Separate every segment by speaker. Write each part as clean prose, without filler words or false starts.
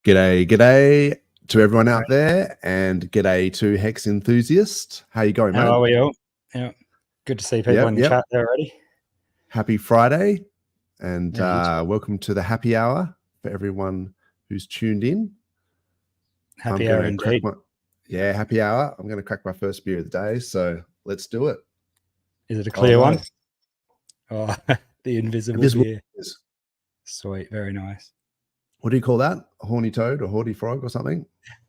Speaker 1: G'day to everyone out there, and g'day to Hex enthusiast. How you going, mate?
Speaker 2: How are we all? Yeah, good to see people in the chat there already.
Speaker 1: Happy Friday, and welcome to the happy hour for everyone who's tuned in.
Speaker 2: Happy hour indeed.
Speaker 1: Happy hour. I'm going to crack my first beer of the day, so let's do it.
Speaker 2: Is it a clear one? Oh, the invisible beer. Sweet, very nice.
Speaker 1: What do you call that? A horny toad or horny frog or something?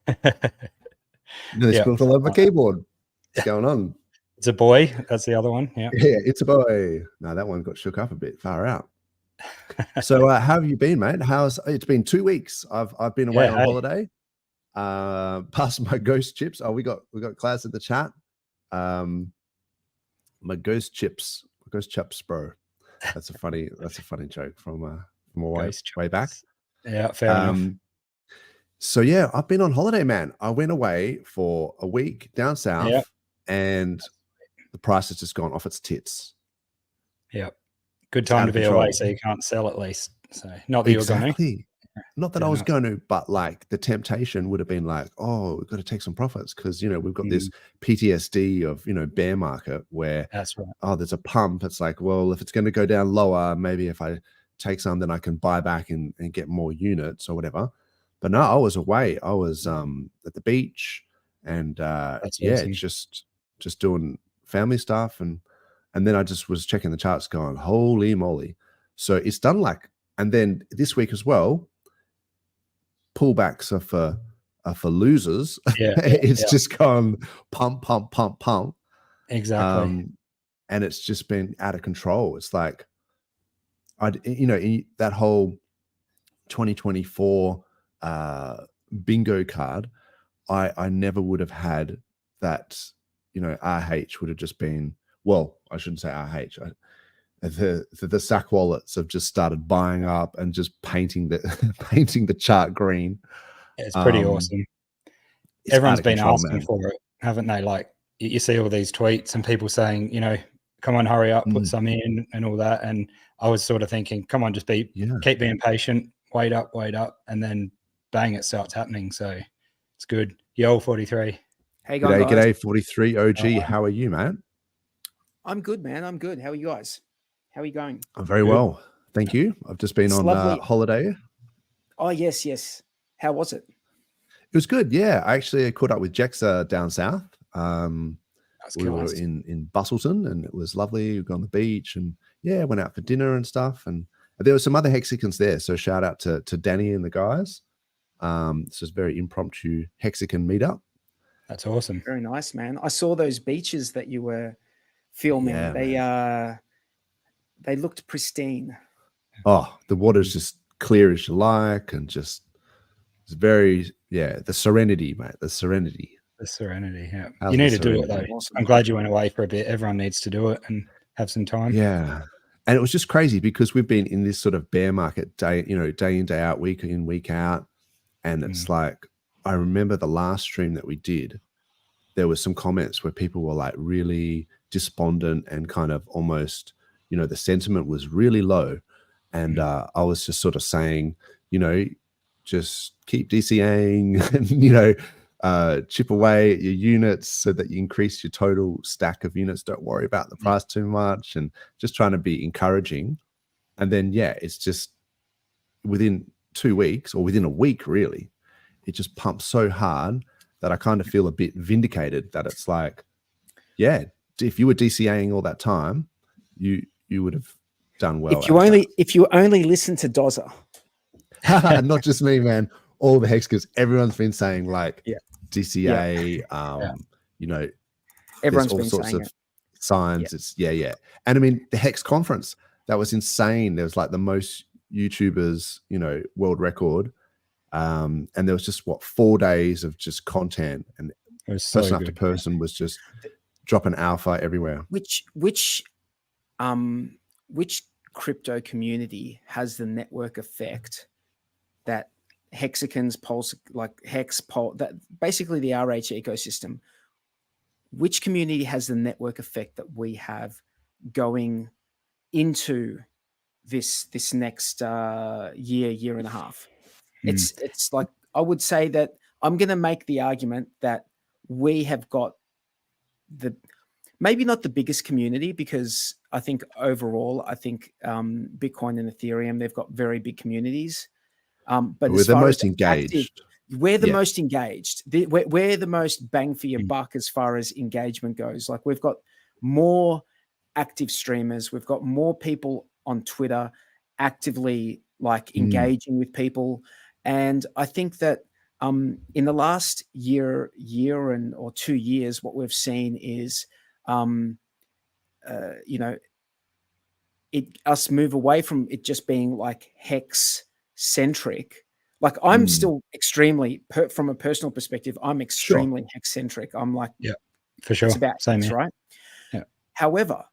Speaker 1: They spilled all over my keyboard. What's going on?
Speaker 2: It's a boy. That's the other one. Yeah,
Speaker 1: it's a boy. No, that one got shook up a bit. Far out. So, how have you been, mate? It's been 2 weeks. I've been away on holiday. Passed my ghost chips. Oh, we got class in the chat. My ghost chips, bro. That's a funny joke from way back.
Speaker 2: Yeah, fair enough.
Speaker 1: So yeah, I've been on holiday, man. I went away for a week down south, and the price has just gone off its tits.
Speaker 2: Yeah, good time to be away, so you can't sell at least. So not that you were going to.
Speaker 1: Not that I was going to, but like the temptation would have been like, oh, we've got to take some profits because we've got this PTSD of bear market where
Speaker 2: that's right.
Speaker 1: Oh, there's a pump. It's like, well, if it's going to go down lower, maybe if I take some, then I can buy back and get more units or whatever. But no, I was away. I was at the beach and awesome. just doing family stuff and then I just was checking the charts going, holy moly. So it's done and then this week as well, pullbacks are for losers. It's just gone pump.
Speaker 2: Exactly.
Speaker 1: And it's just been out of control. It's like that whole 2024 bingo card, I never would have had that. RH would have just been, well, I shouldn't say RH. The sack wallets have just started buying up and just painting the chart green.
Speaker 2: It's pretty awesome. Everyone's been asking for it, haven't they? Like you see all these tweets and people saying, come on, hurry up, put some in and all that. And I was sort of thinking, come on, just keep being patient, wait up, and then bang, it starts happening. So it's good. Yo, 43.
Speaker 3: Hey, guys.
Speaker 1: G'day, 43 OG. How are you, man?
Speaker 3: I'm good, man. I'm good. How are you guys? How are you going?
Speaker 1: I'm very well. Thank you. I've just been on holiday.
Speaker 3: Oh, yes. How was it?
Speaker 1: It was good. Yeah. I actually caught up with Jexa down south. We were in Bustleton and it was lovely. We got on the beach and went out for dinner and stuff. And there were some other Hexicans there. So shout out to Danny and the guys. This was a very impromptu Hexican meetup.
Speaker 2: That's awesome.
Speaker 3: Very nice, man. I saw those beaches that you were filming. Yeah, they looked pristine.
Speaker 1: Oh, the water's just clear as you like and just it's very, the serenity, mate. The serenity.
Speaker 2: Yeah. You need to do it, though. Awesome. I'm glad you went away for a bit. Everyone needs to do it and have some time.
Speaker 1: Yeah. And it was just crazy because we've been in this sort of bear market day in, day out, week in, week out. And it's like, I remember the last stream that we did, there was some comments where people were like really despondent and kind of almost, the sentiment was really low. And I was just sort of saying, just keep DCAing and, chip away at your units so that you increase your total stack of units. Don't worry about the price too much and just trying to be encouraging. And then, it's just within 2 weeks or within a week, really, it just pumps so hard that I kind of feel a bit vindicated that it's like, if you were DCAing all that time, you would have done well.
Speaker 3: If you only listen to Dozer.
Speaker 1: Not just me, man. All the Hexicans, everyone's been saying DCA,
Speaker 3: everyone's
Speaker 1: all
Speaker 3: been
Speaker 1: sorts
Speaker 3: saying
Speaker 1: of signs. It's and I mean the Hex conference, that was insane. There was like the most YouTubers, world record. And there was just 4 days of just content and person after person was just dropping alpha everywhere.
Speaker 3: Which crypto community has the network effect that Hexicans, Pulse, like Hex, that basically the RH ecosystem? Which community has the network effect that we have going into this next year and a half? It's like I would say that I'm going to make the argument that we have got maybe not the biggest community, because I think overall, Bitcoin and Ethereum, they've got very big communities. But
Speaker 1: we're the most engaged.
Speaker 3: We're the most engaged. We're the most bang for your buck as far as engagement goes. Like, we've got more active streamers. We've got more people on Twitter actively like engaging with people. And I think that in the last year or 2 years, what we've seen is, us move away from it just being like hex centric. Like, I'm still extremely, from a personal perspective, I'm extremely hex centric. I'm like,
Speaker 2: yeah, for sure.
Speaker 3: It's about
Speaker 2: Same
Speaker 3: hex,
Speaker 2: here.
Speaker 3: right?
Speaker 2: Yeah.
Speaker 3: However,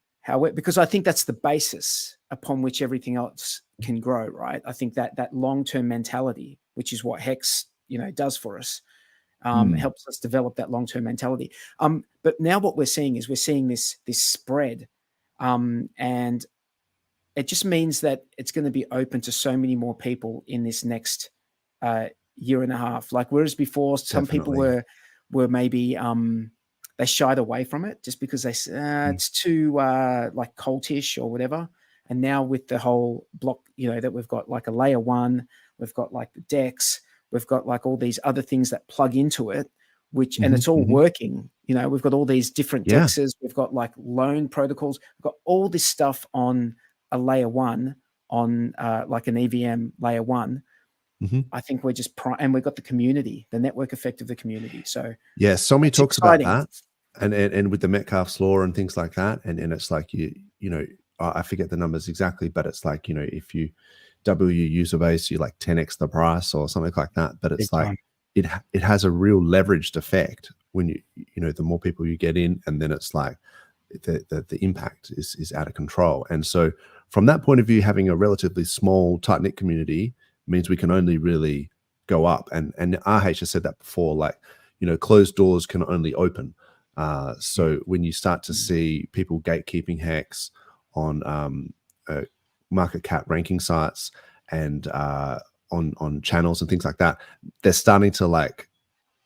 Speaker 3: because I think that's the basis upon which everything else can grow, right? I think that long-term mentality, which is what hex, does for us, helps us develop that long-term mentality. But now what we're seeing is this spread, and it just means that it's going to be open to so many more people in this next year and a half. Like, whereas before, some people were maybe they shied away from it just because they said it's too like cultish or whatever. And now with the whole block, that we've got like a layer 1, we've got like the DEX, we've got like all these other things that plug into it, which and it's all working. We've got all these different DEXs, we've got like loan protocols, we've got all this stuff on a layer 1, on like an EVM layer 1. I think we're just and we've got the community, the network effect of the community. So
Speaker 1: yeah, Somi talks exciting about that, and with the Metcalfe's law and things like that, and it's like you know, I forget the numbers exactly, but it's like, if you double your user base, you like 10x the price or something like that. But it's like it has a real leveraged effect when the more people you get in, and then it's like the impact is out of control. And so from that point of view, having a relatively small, tight-knit community means we can only really go up. And RH has said that before, like, closed doors can only open. So when you start to see people gatekeeping hex on market cap ranking sites and on channels and things like that, they're starting to, like,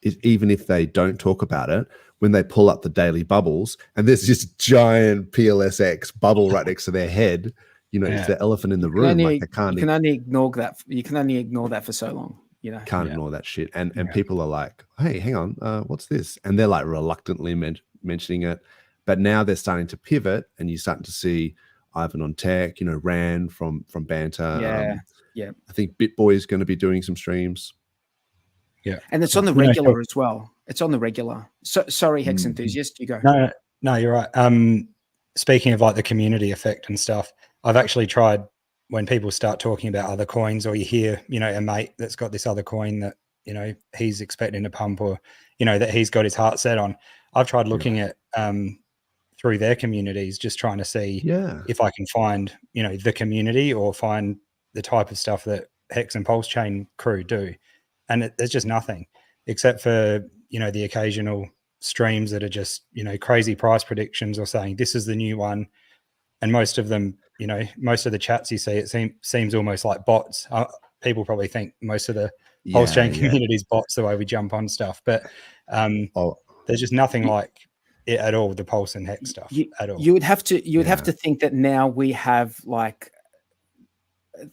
Speaker 1: even if they don't talk about it, when they pull up the daily bubbles and there's this giant PLSX bubble right next to their head, it's the elephant in the room.
Speaker 3: You can only ignore that. You can only ignore that for so long.
Speaker 1: Can't ignore that shit. And people are like, hey, hang on, what's this? And they're like reluctantly mentioning it. But now they're starting to pivot, and you're starting to see Ivan on Tech, Ran from Banter.
Speaker 3: Yeah.
Speaker 1: I think BitBoy is going to be doing some streams.
Speaker 2: Yeah.
Speaker 3: And it's on the regular as well. It's on the regular. So, sorry, Hex Enthusiast, you go.
Speaker 2: No, you're right. Speaking of like the community effect and stuff, I've actually tried, when people start talking about other coins, or you hear, a mate that's got this other coin that, he's expecting to pump, or, that he's got his heart set on. I've tried looking at through their communities, just trying to see if I can find, the community, or find the type of stuff that Hex and PulseChain crew do. And there's just nothing, except for, the occasional streams that are just, crazy price predictions, or saying this is the new one. And most of them, most of the chats you see, it seems almost like bots. People probably think most of the PulseChain community's bots, the way we jump on stuff. But there's just nothing like it at all, the Pulse and Hex stuff at all.
Speaker 3: You would have to think that now we have, like,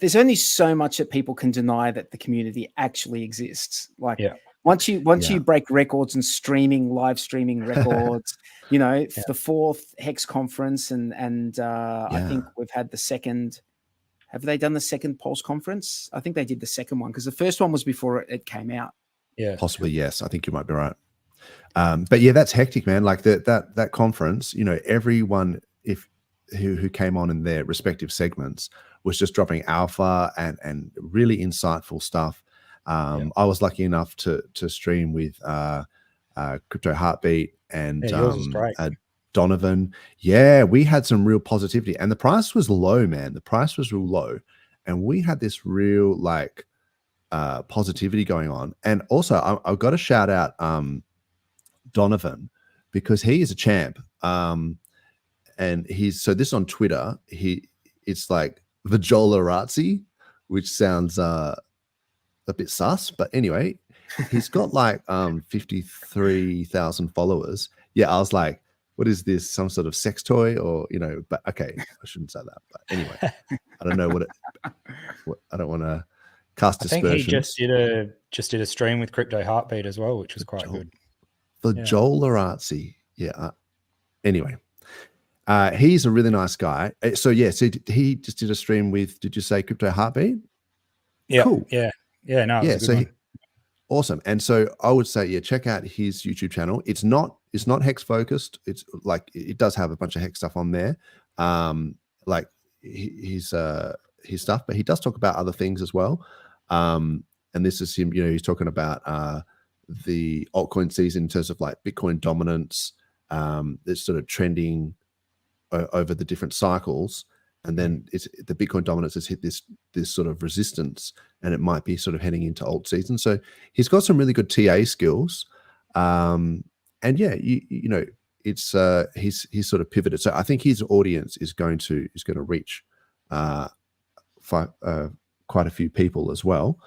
Speaker 3: there's only so much that people can deny that the community actually exists. Like, once you break records and live streaming records, the 4th Hex conference, and I think we've had the second. Have they done the second Pulse conference? I think they did the second one, because the first one was before it came out.
Speaker 2: Yeah,
Speaker 1: possibly. Yes, I think you might be right. But yeah, that's hectic, man. Like that conference, everyone who came on in their respective segments was just dropping alpha and really insightful stuff. I was lucky enough to stream with Crypto Heartbeat and Donovan. Yeah, we had some real positivity, and the price was low, man. The price was real low, and we had this real, like, positivity going on. And also, I've got to shout out Donovan, because he is a champ. And this on Twitter, it's like Vajolarazzi, which sounds a bit sus, but anyway, he's got like 53,000 followers. Yeah, I was like, what is this? Some sort of sex toy, or But okay, I shouldn't say that. But anyway, I don't know what I don't want to cast aspersions.
Speaker 2: I think he just did a stream with Crypto Heartbeat as well, which was quite good.
Speaker 1: For Joel Larazzi, yeah. Anyway, he's a really nice guy. So yeah, so he just did a stream with. Did you say Crypto Heartbeat?
Speaker 2: Yeah,
Speaker 1: cool.
Speaker 2: Yeah. No, it was a good one.
Speaker 1: Awesome. And so I would say, yeah, check out his YouTube channel. It's not hex focused. It's like it does have a bunch of hex stuff on there, like his stuff, but he does talk about other things as well. And this is him. He's talking about the altcoin season in terms of like Bitcoin dominance. It's sort of trending over the different cycles. And then the Bitcoin dominance has hit this sort of resistance, and it might be sort of heading into alt season. So he's got some really good TA skills, and yeah, it's he's sort of pivoted. So I think his audience is going to reach quite a few people as well,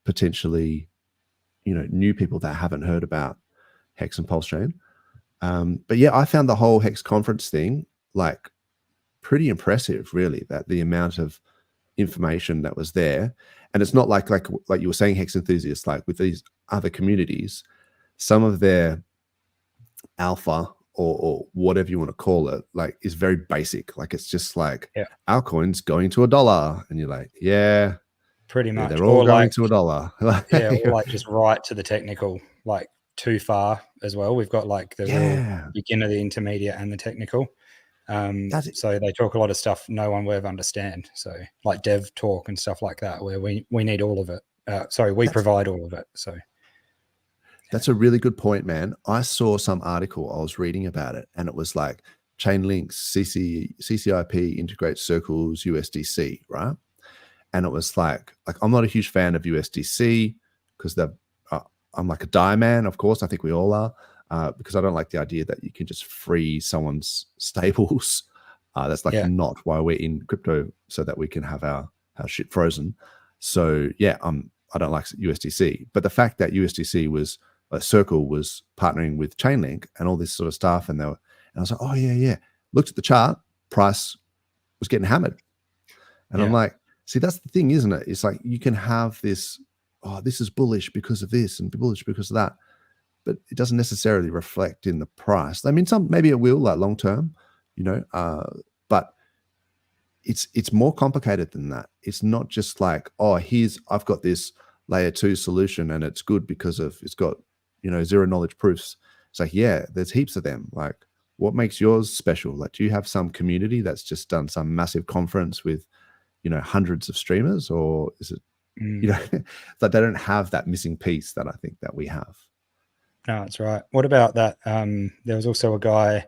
Speaker 1: potentially, new people that haven't heard about Hex and PulseChain. But yeah, I found the whole Hex conference thing like pretty impressive, really, that the amount of information that was there. And it's not like you were saying, Hex enthusiasts, like with these other communities, some of their alpha or whatever you want to call it, like, is very basic. Like, it's just like, our coin's going to $1, and you're like, yeah,
Speaker 2: pretty much.
Speaker 1: They're all going to $1.
Speaker 2: Yeah, or like just right to the technical, like too far as well. We've got like the real beginner, the intermediate, and the technical. So they talk a lot of stuff no one will ever understand. So like dev talk and stuff like that, where we need all of it. We provide all of it. So
Speaker 1: that's a really good point, man. I saw some article, I was reading about it, and it was like Chainlink's CCIP integrates Circle's USDC, right? And it was like I'm not a huge fan of USDC because I'm like a die man, of course. I think we all are. Because I don't like the idea that you can just freeze someone's stables. That's not why we're in crypto, so that we can have our shit frozen. So yeah, I don't like USDC. But the fact that USDC was Circle was partnering with Chainlink and all this sort of stuff, and I was like, oh yeah. Looked at the chart, price was getting hammered, and I'm like, see, that's the thing, isn't it? It's like you can have this. Oh, this is bullish because of this, and bullish because of that. But it doesn't necessarily reflect in the price. I mean, maybe it will, like long term, but it's more complicated than that. It's not just like, oh, I've got this layer 2 solution and it's good because it's got, zero knowledge proofs. It's like, yeah, there's heaps of them. Like, what makes yours special? Like, do you have some community that's just done some massive conference with, hundreds of streamers, or is it, like they don't have that missing piece that I think that we have.
Speaker 2: No, that's right. What about that? There was also a guy,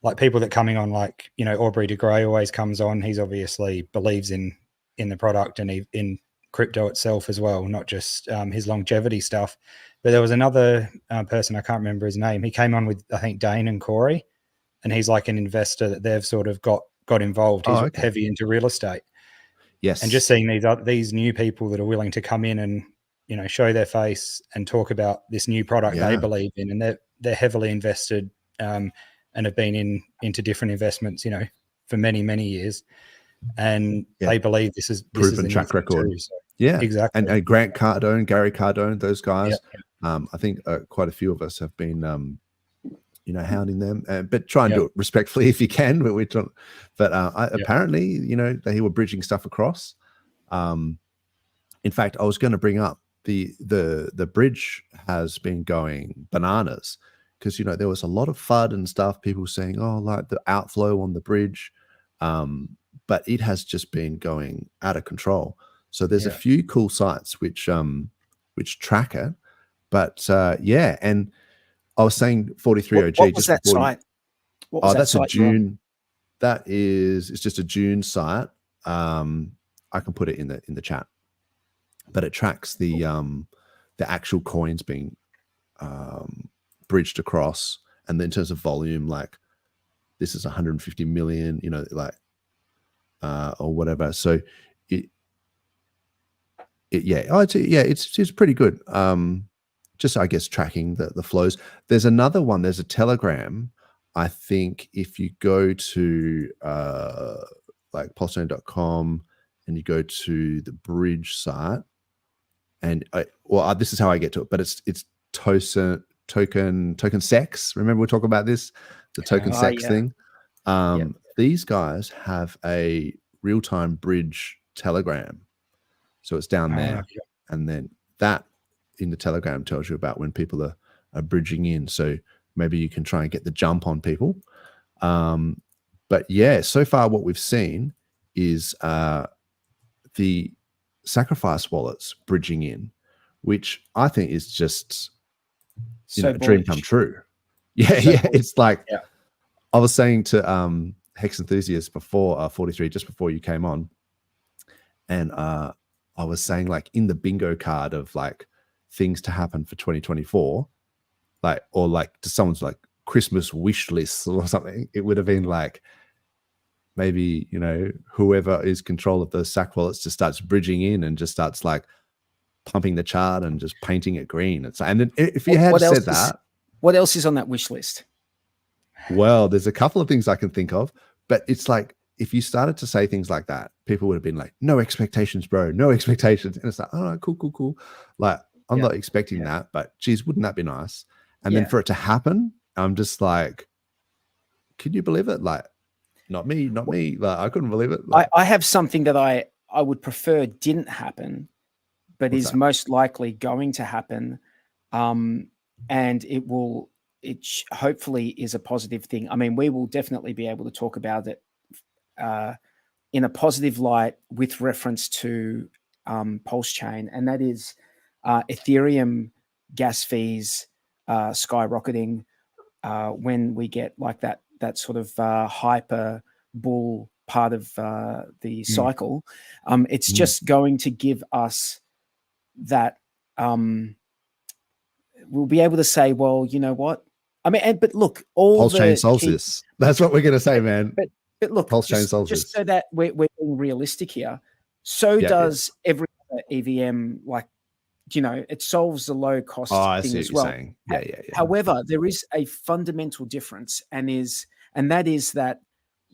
Speaker 2: like people that coming on, like, Aubrey de Grey always comes on. He's obviously believes in the product and in crypto itself as well, not just his longevity stuff. But there was another person, I can't remember his name. He came on with, I think, Dane and Corey, and he's like an investor that they've sort of got involved. He's heavy into real estate.
Speaker 1: Yes.
Speaker 2: And just seeing these new people that are willing to come in and, show their face and talk about this new product they believe in, and they're heavily invested and have been into different investments, for many, many years, and they believe this is
Speaker 1: proven track record.
Speaker 2: Too, so.
Speaker 1: Yeah,
Speaker 2: exactly.
Speaker 1: And Grant Cardone, Gary Cardone, those guys. I think quite a few of us have been, hounding them, but try and do it respectfully if you can. But apparently, they were bridging stuff across. In fact, I was going to bring up the bridge has been going bananas because there was a lot of FUD and stuff, people saying, oh, like the outflow on the bridge, but it has just been going out of control. So there's a few cool sites which track it, but and I was saying 43OG.
Speaker 3: What was that site?
Speaker 1: That's a June. It's just a June site. I can put it in the chat. But it tracks the actual coins being bridged across, and then in terms of volume, like this is 150 million, or whatever. So It's pretty good. Just I guess tracking the flows. There's another one. There's a Telegram. I think if you go to like PulseChain.com and you go to the bridge site, and this is how I get to it, but it's token sex. Remember we talk about this, the token sex thing. These guys have a real-time bridge Telegram, so it's down there, and then that in the Telegram tells you about when people are bridging in. So maybe you can try and get the jump on people. But yeah, so far what we've seen is the sacrifice wallets bridging in, which I think is just a dream come true. It's like I was saying to Hex Enthusiast before 43, just before you came on, and I was saying like in the bingo card of like things to happen for 2024, like, or like to someone's like Christmas wish list or something, it would have been like maybe, whoever is control of the sack wallets just starts bridging in and just starts like pumping the chart and just painting it green. And then if you had said that,
Speaker 3: what else is on that wish list?
Speaker 1: Well, there's a couple of things I can think of, but it's like if you started to say things like that, people would have been like, no expectations, bro, no expectations. And it's like, oh, cool. Like, I'm not expecting that, but geez, wouldn't that be nice? And then for it to happen, I'm just like, can you believe it? Like, not me. Like, I couldn't believe it. Like,
Speaker 3: I have something that I would prefer didn't happen, but is most likely going to happen. And it hopefully is a positive thing. I mean, we will definitely be able to talk about it in a positive light with reference to PulseChain, and that is Ethereum gas fees skyrocketing when we get like that sort of hyper bull part of the cycle. It's just going to give us that we'll be able to say, well, you know what? I mean, but look, all
Speaker 1: PulseChain solves this. That's what we're going to say, man.
Speaker 3: But look,
Speaker 1: PulseChain solves this.
Speaker 3: Just so that we're being realistic here. So does every other EVM. Like, it solves the low cost thing as well.
Speaker 1: Yeah.
Speaker 3: However, there is a fundamental difference, and that is that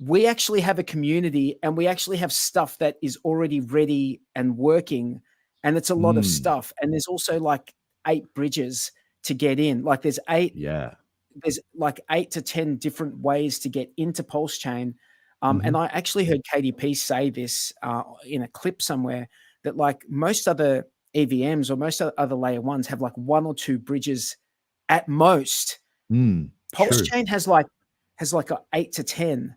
Speaker 3: we actually have a community, and we actually have stuff that is already ready and working, and it's a lot of stuff. And there's also like 8 bridges to get in. Like there's 8.
Speaker 1: Yeah.
Speaker 3: There's like 8 to 10 different ways to get into PulseChain. And I actually heard KDP say this in a clip somewhere, that like most other EVMs or most other layer ones have like 1 or 2 bridges at most. PulseChain has like a 8 to 10,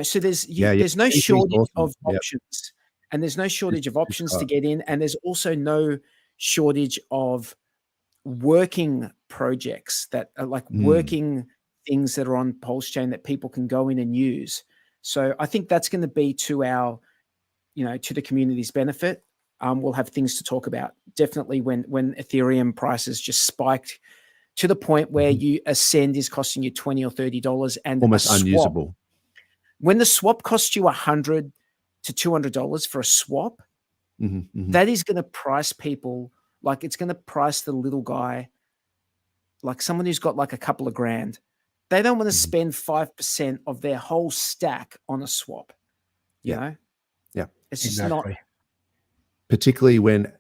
Speaker 3: so there's no shortage of options, and there's no shortage of options to get in. And there's also no shortage of working projects that are like working things that are on PulseChain that people can go in and use. So I think that's going to be to our, to the community's benefit. We'll have things to talk about. Definitely when Ethereum prices just spiked to the point where a send is costing you $20 or $30 and
Speaker 1: almost unusable.
Speaker 3: When the swap costs you $100 to $200 for a swap, that is going to price people like it's going to price the little guy, like someone who's got like a couple of grand. They don't want to spend 5% of their whole stack on a swap. You know?
Speaker 1: Yeah.
Speaker 3: It's just not.
Speaker 1: Particularly when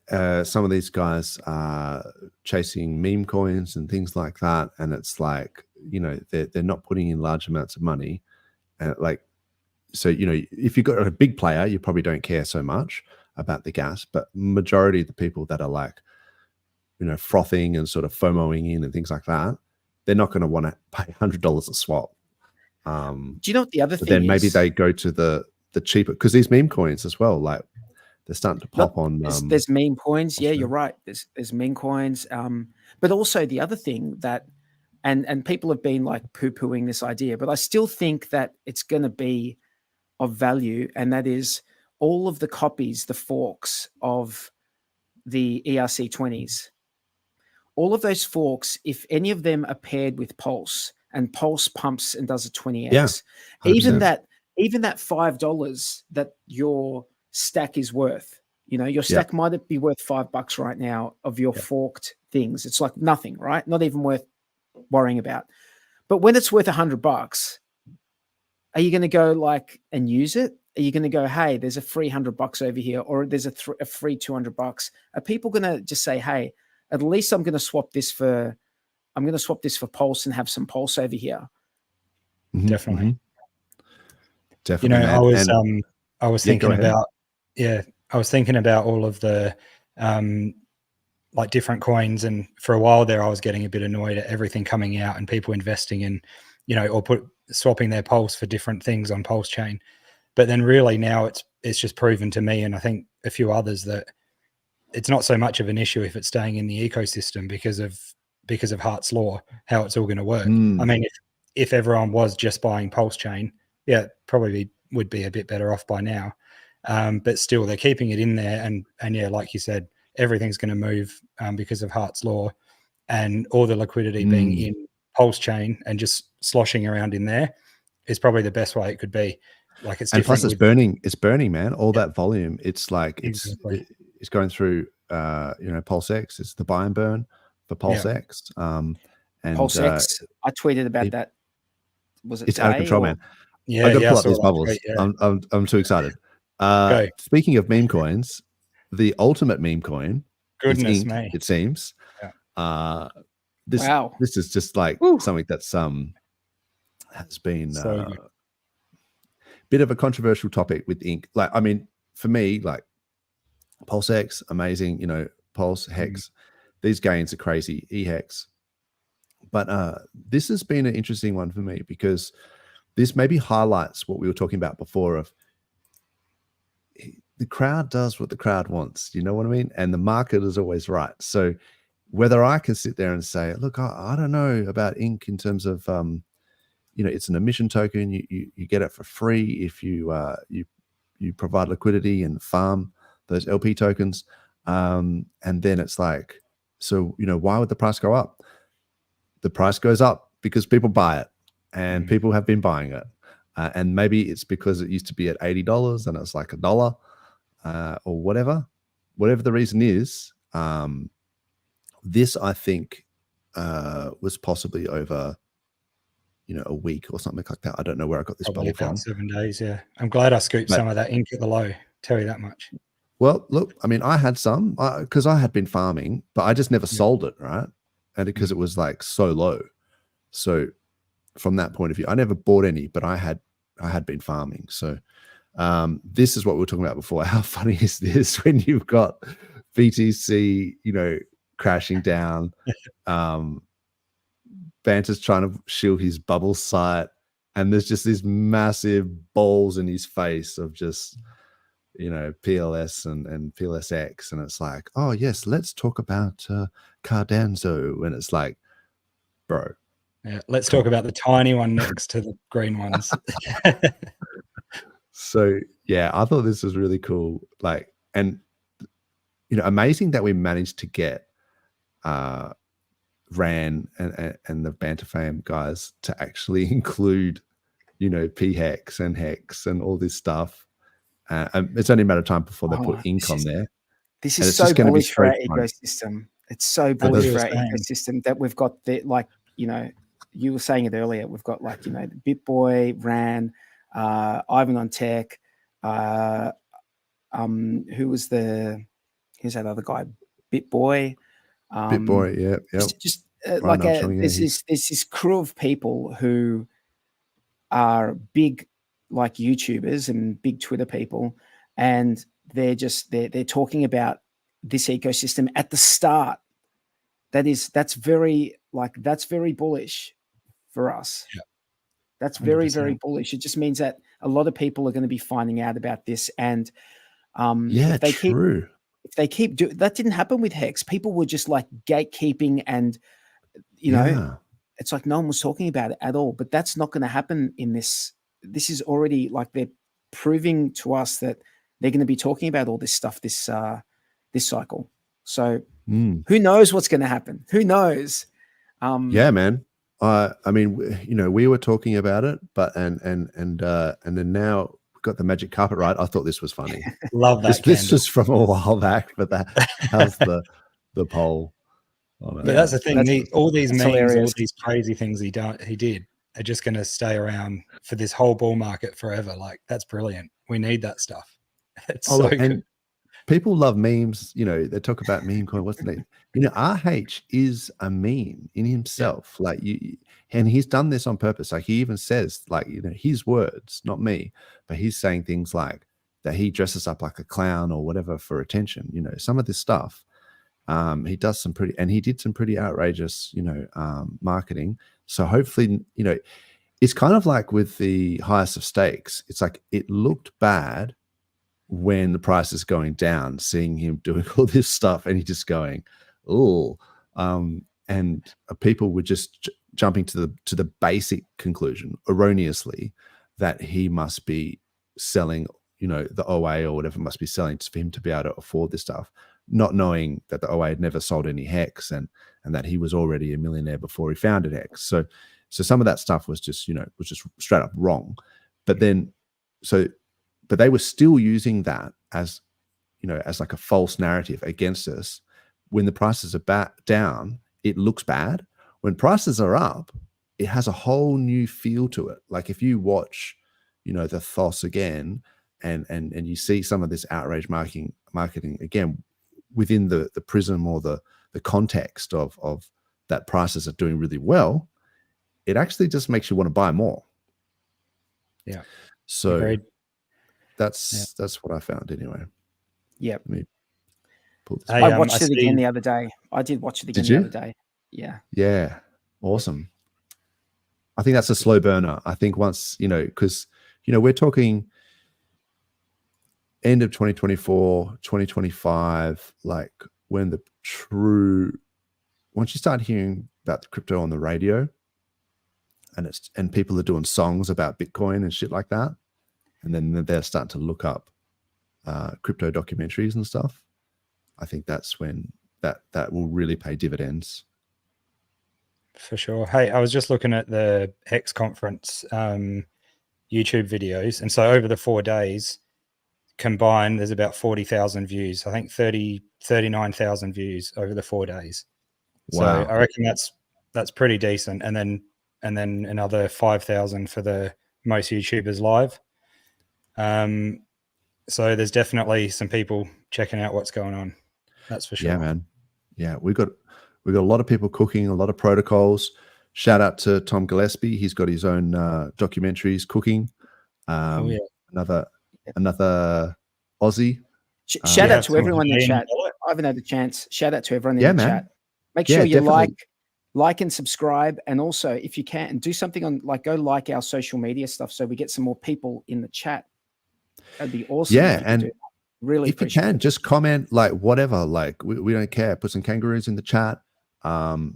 Speaker 1: some of these guys are chasing meme coins and things like that. And it's like, they're not putting in large amounts of money. So, if you've got a big player, you probably don't care so much about the gas, but majority of the people that are like, frothing and sort of FOMOing in and things like that, they're not going to want to pay $100 a swap.
Speaker 3: Do you know what the other thing is?
Speaker 1: Then maybe they go to the cheaper, because these meme coins as well, like they're starting to pop on.
Speaker 3: There's meme coins. Yeah, you're right. There's meme coins. But also the other thing that, and people have been like poo-pooing this idea, but I still think that it's going to be of value. And that is all of the copies, the forks of the ERC20s. All of those forks, if any of them are paired with Pulse, and Pulse pumps and does a 20x, even that $5 that your stack is worth, You know, your stack might be worth $5 right now of your forked things. It's like nothing, right? Not even worth worrying about. But when it's worth $100, are you going to go like and use it? Are you going to go, hey, there's a free $100 over here, or there's a free $200? Are people going to just say, hey, at least I'm going to swap this for Pulse and have some Pulse over here?
Speaker 2: Definitely.
Speaker 1: Definitely.
Speaker 2: You know, I was thinking about, I was thinking about all of the like different coins, and for a while there I was getting a bit annoyed at everything coming out and people investing in, you know, or swapping their Pulse for different things on PulseChain. But then really now it's just proven to me, and I think a few others, that it's not so much of an issue if it's staying in the ecosystem because of Hart's law, how it's all going to work. I mean, if everyone was just buying PulseChain, probably would be a bit better off by now. But still, they're keeping it in there, and like you said, everything's going to move because of Hart's law, and all the liquidity being in PulseChain and just sloshing around in there is probably the best way it could be. Like it's different.
Speaker 1: And plus, it's burning, man. All that volume, it's like it's going through. You know, PulseX. It's the buy and burn for PulseX. And
Speaker 3: PulseX. I tweeted about that. Was it?
Speaker 1: It's out of control, man.
Speaker 2: Yeah,
Speaker 1: I got to pull up these bubbles. I'm too excited. Speaking of meme coins, the ultimate meme coin is Ink,
Speaker 2: me.
Speaker 1: it seems. This is just like something that's has been bit of a controversial topic with Ink. Like, I mean, for me, like PulseX, amazing, you know, Pulse, Hex, these gains are crazy, eHex. But this has been an interesting one for me, because this maybe highlights what we were talking about before of the crowd does what the crowd wants, you know what I mean? And the market is always right. So whether I can sit there and say, look, I don't know about Ink in terms of, you know, it's an emission token. You get it for free if you provide liquidity and farm those LP tokens. And then it's like, so, you know, why would the price go up? The price goes up because people buy it, and people have been buying it. And maybe it's because it used to be at $80 and it's like $1 or whatever the reason is. This, I think, was possibly over, you know, a week or something like that. I don't know where I got this bubble from.
Speaker 2: 7 days, yeah. I'm glad I scooped some of that Ink at the low. Tell you that much.
Speaker 1: Well, look, I mean, I had some because I had been farming, but I just never sold it, right? And because it was like so low. So from that point of view, I never bought any, but I had been farming. So this is what we were talking about before. How funny is this when you've got BTC, you know, crashing down, Banter's trying to shield his bubble site, and there's just these massive balls in his face of just, you know, PLS and PLSX, and it's like, oh yes, let's talk about Cardanzo, and it's like, bro,
Speaker 2: yeah, let's talk about the tiny one next to the green ones.
Speaker 1: So yeah, I thought this was really cool, like, and you know, amazing that we managed to get Ran and the Banter Fam guys to actually include, you know, PHEX and Hex and all this stuff. It's only a matter of time before they put Ink on there.
Speaker 3: This is so bullish for our ecosystem. It's so bullish for our ecosystem that we've got the, like, you know, you were saying it earlier, we've got, like, you know, BitBoy, Ran, Ivan on Tech, who's that other guy? BitBoy.
Speaker 1: BitBoy, yeah.
Speaker 3: Just like there's this crew of people who are big, like, YouTubers and big Twitter people, and they're talking about this ecosystem at the start. That's very bullish for us. Yeah. That's very, 100%. Very bullish. It just means that a lot of people are going to be finding out about this, and if they keep that didn't happen with Hex. People were just like gatekeeping, and you know, it's like no one was talking about it at all. But that's not going to happen in this. This is already, like, they're proving to us that they're going to be talking about all this stuff this cycle. So who knows what's going to happen? Who knows?
Speaker 1: Yeah, man. I mean, you know, we were talking about it, but and then now got the magic carpet right. I thought this was funny.
Speaker 2: Love that.
Speaker 1: This was from a while back, but how's the poll?
Speaker 2: But that's the thing. All these memes,
Speaker 3: hilarious.
Speaker 2: all these crazy things he did are just going to stay around for this whole bull market forever. Like, that's brilliant. We need that stuff. It's so good.
Speaker 1: People love memes. You know, they talk about meme coin. What's the name? You know, RH is a meme in himself. Like and he's done this on purpose. Like, he even says, like, you know, his words, not me, but he's saying things like that he dresses up like a clown or whatever for attention. You know, some of this stuff. He did some pretty outrageous, you know, marketing. So hopefully, you know, it's kind of like with the highest of stakes. It's like it looked bad when the price is going down, seeing him doing all this stuff, and he just going, oh, and people were just jumping to the basic conclusion erroneously that he must be selling, you know, the OA or whatever must be selling for him to be able to afford this stuff, not knowing that the OA had never sold any Hex and that he was already a millionaire before he founded Hex. So some of that stuff was just, you know, was just straight up wrong. But they were still using that as, you know, as like a false narrative against us. When the prices are down, it looks bad. When prices are up, it has a whole new feel to it. Like if you watch, you know, the THOS again, and you see some of this outrage marketing again within the prism or the context of that prices are doing really well, it actually just makes you want to buy more.
Speaker 2: Yeah.
Speaker 1: So
Speaker 2: Agreed.
Speaker 1: That's what I found anyway.
Speaker 3: Yep.
Speaker 1: Let me pull this.
Speaker 3: I watched it again the other day. I did watch it again the other day. Yeah.
Speaker 1: Yeah. Awesome. I think that's a slow burner. I think once, you know, because, you know, we're talking end of 2024, 2025, like when once you start hearing about the crypto on the radio and people are doing songs about Bitcoin and shit like that, and then they're starting to look up crypto documentaries and stuff, I think that's when that will really pay dividends.
Speaker 2: For sure. Hey, I was just looking at the Hex conference YouTube videos, and so over the 4 days combined, there's about 40,000 views. I think 39,000 views over the 4 days. Wow. So I reckon that's pretty decent. And then another 5,000 for the most YouTubers live. So there's definitely some people checking out what's going on. That's for sure.
Speaker 1: Yeah, man. Yeah, we got a lot of people cooking, a lot of protocols. Shout out to Tom Gillespie. He's got his own documentaries cooking. Another Aussie.
Speaker 3: Shout out to everyone in the chat. I haven't had a chance. Shout out to everyone in the chat. Make sure you like and subscribe, and also if you can, do something on, like, go like our social media stuff so we get some more people in the chat. That'd be awesome.
Speaker 1: Yeah, and
Speaker 3: really,
Speaker 1: if you can, just comment, like, whatever. Like, we don't care. Put some kangaroos in the chat.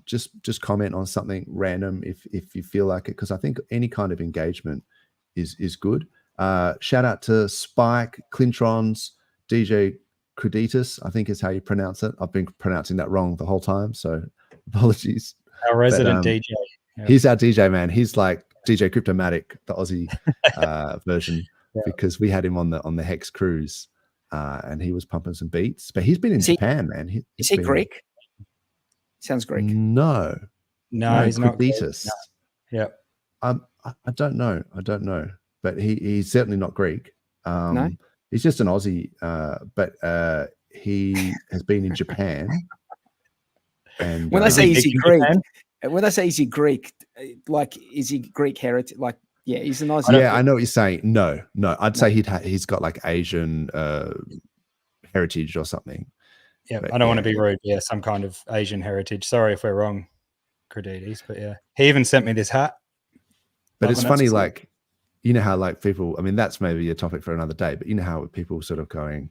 Speaker 1: Just comment on something random if you feel like it, because I think any kind of engagement is good. Shout out to Spike, Clintrons, DJ Creditus, I think is how you pronounce it. I've been pronouncing that wrong the whole time, so apologies.
Speaker 2: Our resident DJ.
Speaker 1: Yep. He's our DJ, man. He's like DJ Cryptomatic, the Aussie version, because we had him on the Hex cruise, and he was pumping some beats. But he's been in Japan, man.
Speaker 3: Is he Greek? Sounds Greek.
Speaker 1: No,
Speaker 2: he's not Greek. No.
Speaker 1: Yeah. I don't know, but he's certainly not Greek.
Speaker 3: No?
Speaker 1: He's just an Aussie, but he has been in Japan. And
Speaker 3: when I say is he Greek, like, is he Greek heritage? Like, yeah, he's an Aussie.
Speaker 1: Yeah, I know what you're saying. No, I'd say he's got like Asian heritage or something.
Speaker 2: Yeah, I don't want to be rude. Yeah, some kind of Asian heritage. Sorry if we're wrong, Credites, but yeah, he even sent me this hat.
Speaker 1: But it's funny, like, you know how, like, people, I mean, that's maybe a topic for another day, but you know how people sort of going,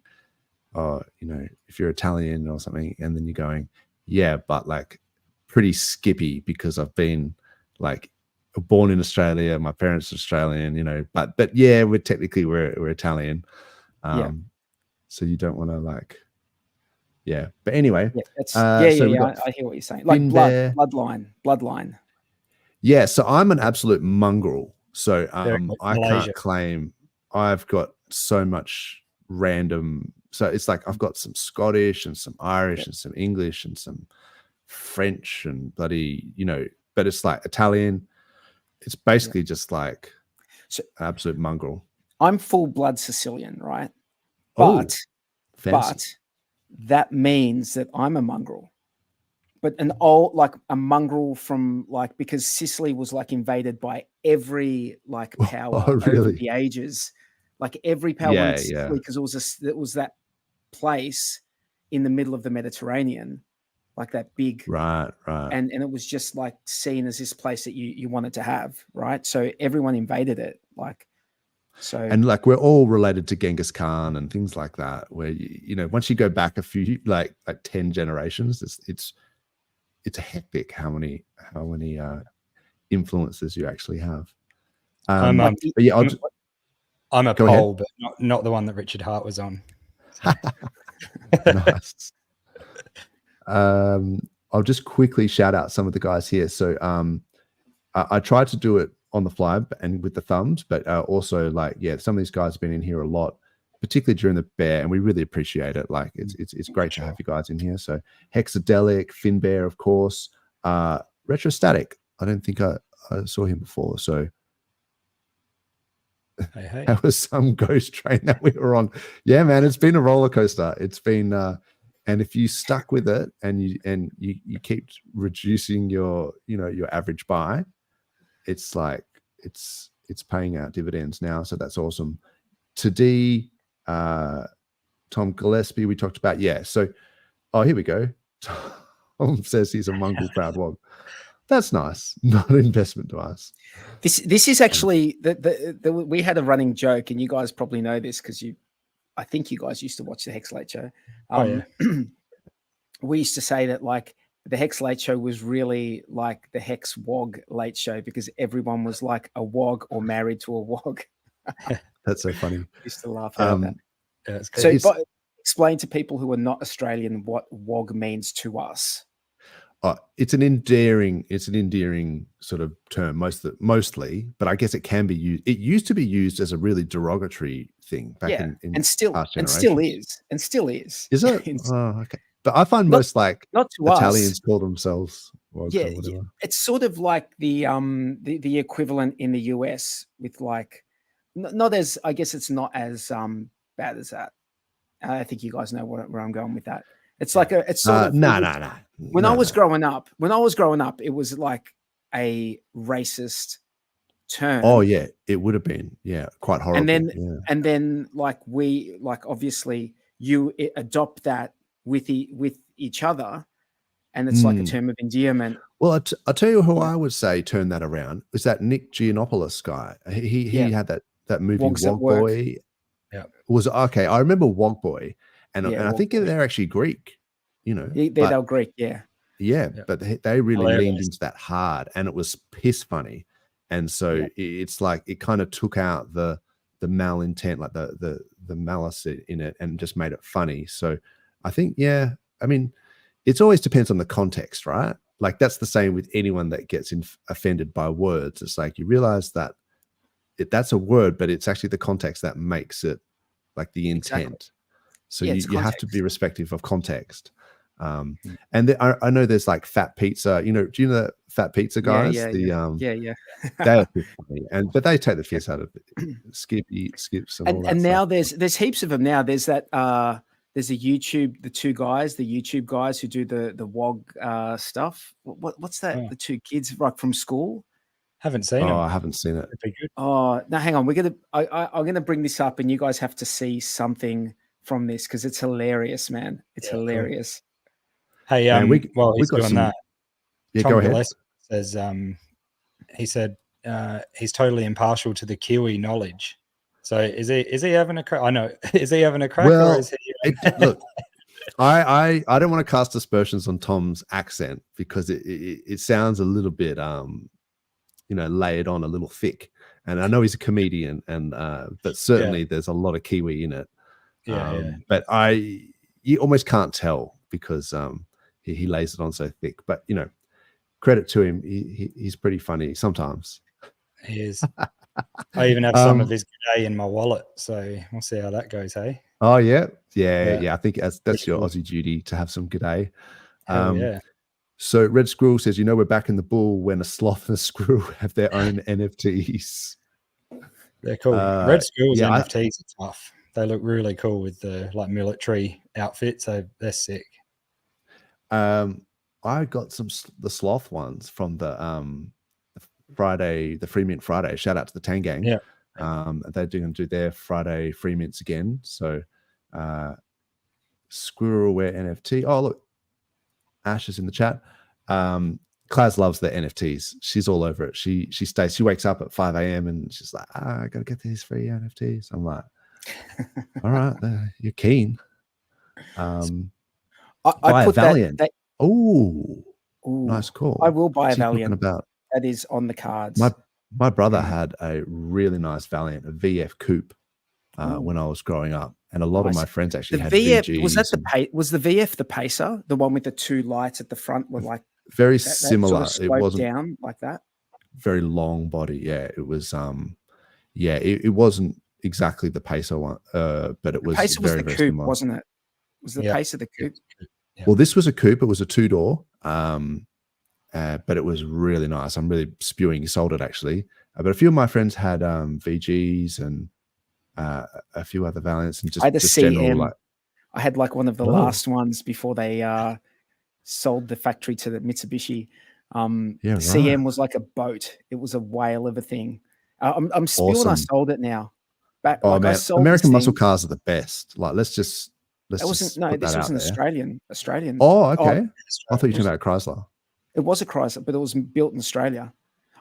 Speaker 1: oh, you know, if you're Italian or something, and then you're going, yeah, but like pretty skippy because I've been like born in Australia, my parents are Australian, you know, but yeah, we're Italian. So you don't want to, like, yeah. But anyway,
Speaker 3: I hear what you're saying. Like bloodline. Yeah,
Speaker 1: so I'm an absolute mongrel. So I can't claim I've got so much random. So it's like I've got some Scottish and some Irish and some English and some French and bloody, but it's like Italian. It's basically just like absolute mongrel.
Speaker 3: I'm full blood Sicilian, right?
Speaker 1: But
Speaker 3: that means that I'm a mongrel. But an old, like a mongrel from like, because Sicily was like invaded by every like power over the ages, like every power in Sicily, because it was that place in the middle of the Mediterranean, like that big,
Speaker 1: right,
Speaker 3: and it was just like seen as this place that you wanted to have, right? So everyone invaded it, like. So,
Speaker 1: and like we're all related to Genghis Khan and things like that, where once you go back a few like 10 generations, it's hectic how many influences you actually have.
Speaker 2: I'm a
Speaker 1: Pole,
Speaker 2: but not the one that Richard Hart was on.
Speaker 1: So. Nice. I'll just quickly shout out some of the guys here. So I tried to do it on the fly and with the thumbs, but also some of these guys have been in here a lot, particularly during the bear, and we really appreciate it. Like it's great to have you guys in here. So Hexadelic, Finbear, of course, Retrostatic. I don't think I saw him before. So
Speaker 2: hey.
Speaker 1: That was some ghost train that we were on. Yeah, man, it's been a roller coaster. It's been and if you stuck with it and you keep reducing your your average buy, it's like it's paying out dividends now. So that's awesome. Today, Tom Gillespie, we talked about. Yeah. So, here we go. Tom says he's a mongrel proud wog. That's nice. Not an investment to us.
Speaker 3: This is actually we had a running joke, and you guys probably know this because I think you guys used to watch the Hex Late Show. We used to say that like the Hex Late Show was really like the Hex Wog Late Show because everyone was like a wog or married to a wog.
Speaker 1: That's so funny.
Speaker 3: Used to laugh at that.
Speaker 2: Yeah,
Speaker 3: so explain to people who are not Australian what wog means to us.
Speaker 1: It's an endearing sort of term mostly, but I guess it can be used. It used to be used as a really derogatory thing back in
Speaker 3: and still is.
Speaker 1: Is it? Oh, okay. But I find most not to Italians us. Call themselves wogs or whatever.
Speaker 3: It's sort of like the equivalent in the US with like not as, I guess it's not as bad as that. I think you guys know where I'm going with that. It's like it's sort of
Speaker 1: no.
Speaker 3: When I was growing up, it was like a racist term.
Speaker 1: Oh yeah, it would have been quite horrible.
Speaker 3: And then like obviously you adopt that with each other, and it's like a term of endearment.
Speaker 1: Well, I'll tell you who I would say turned that around was that Nick Giannopoulos guy. He had that movie Wog Boy.
Speaker 2: Yeah,
Speaker 1: was okay. I remember Wog Boy, and I think they're actually Greek.
Speaker 3: They're Greek.
Speaker 1: Yeah, but they really leaned into that hard, and it was piss funny, and so it's like it kind of took out the malintent, like the malice in it, and just made it funny. So I think, I mean, it always depends on the context, right? Like that's the same with anyone that gets offended by words. It's like you realize that that's a word, but it's actually the context that makes it like the intent. Exactly. So you have to be respectful of context. And I know there's like Fat Pizza. Do you know the Fat Pizza guys?
Speaker 3: Yeah.
Speaker 1: They're funny, but they take the piss out of it. Skips and all that.
Speaker 3: And now
Speaker 1: stuff.
Speaker 3: there's heaps of them now. There's that there's the YouTube guys who do the WOG stuff. What's that? The two kids from school.
Speaker 2: Haven't seen it.
Speaker 1: I haven't seen it.
Speaker 3: Oh, no, hang on. I'm gonna bring this up, and you guys have to see something from this because it's hilarious, man. It's hilarious.
Speaker 2: Cool. Hey, while he's doing that,
Speaker 1: Tom go ahead.
Speaker 2: Says, he said he's totally impartial to the Kiwi knowledge. So is he having a crack? I know. Is he having a crack?
Speaker 1: Well,
Speaker 2: or is he...
Speaker 1: look, I don't want to cast aspersions on Tom's accent because it sounds a little bit layered on a little thick. And I know he's a comedian, and but certainly there's a lot of Kiwi in it. But you almost can't tell because he lays it on so thick. But credit to him, he's pretty funny sometimes.
Speaker 2: He is. I even have some of his G'day in my wallet, so we'll see how that goes. Hey.
Speaker 1: Oh yeah. I think that's your
Speaker 2: cool.
Speaker 1: Aussie duty to have some G'day.
Speaker 2: Yeah.
Speaker 1: So Red Squirrel says, we're back in the bull when a sloth and a squirrel have their own NFTs.
Speaker 2: They're cool. Red Squirrel's
Speaker 1: yeah,
Speaker 2: NFTs are tough. They look really cool with the like military outfits. So they're sick.
Speaker 1: I got the sloth ones from the Friday, the Free Mint Friday. Shout out to the Tang Gang.
Speaker 3: Yeah.
Speaker 1: They're going to do their Friday free mints again. So Squirrelware NFT. Oh, look, Ash is in the chat. Claz loves the NFTs. She's all over it. She wakes up at 5 a.m. and she's like, I gotta get these free NFTs. I'm like, all right, you're keen.
Speaker 3: I
Speaker 1: buy
Speaker 3: put
Speaker 1: a Valiant.
Speaker 3: Ooh,
Speaker 1: nice call.
Speaker 3: I will buy a
Speaker 1: What's he
Speaker 3: Valiant.
Speaker 1: About?
Speaker 3: That is on the cards.
Speaker 1: My brother had a really nice Valiant, a VF Coupe, when I was growing up, and a lot of my friends actually had VGs.
Speaker 3: Was that was the VF the Pacer, the one with the two lights at the front, with like
Speaker 1: very similar?
Speaker 3: Sort of
Speaker 1: it wasn't
Speaker 3: down like that.
Speaker 1: Very long body. Yeah, it was. It wasn't exactly the Pacer one, but it was.
Speaker 3: Pacer
Speaker 1: very,
Speaker 3: was the
Speaker 1: very
Speaker 3: coupe,
Speaker 1: similar.
Speaker 3: wasn't it? Was the Pacer the coupe?
Speaker 1: Yeah. Well, this was a coupe. It was a 2-door. But it was really nice. I'm really spewing. He sold it actually. But a few of my friends had VGs and a few other Valiants and just,
Speaker 3: I had a
Speaker 1: just
Speaker 3: CM.
Speaker 1: general,
Speaker 3: I had like one of the last ones before they sold the factory to the Mitsubishi. CM was like a boat. It was a whale of a thing. I'm spewing. Awesome. I sold it now. Man,
Speaker 1: American muscle cars are the best. Like, let's just.
Speaker 3: This was an Australian.
Speaker 1: Oh, okay. I thought you were talking about Chrysler.
Speaker 3: It was a Chrysler, but it was built in Australia.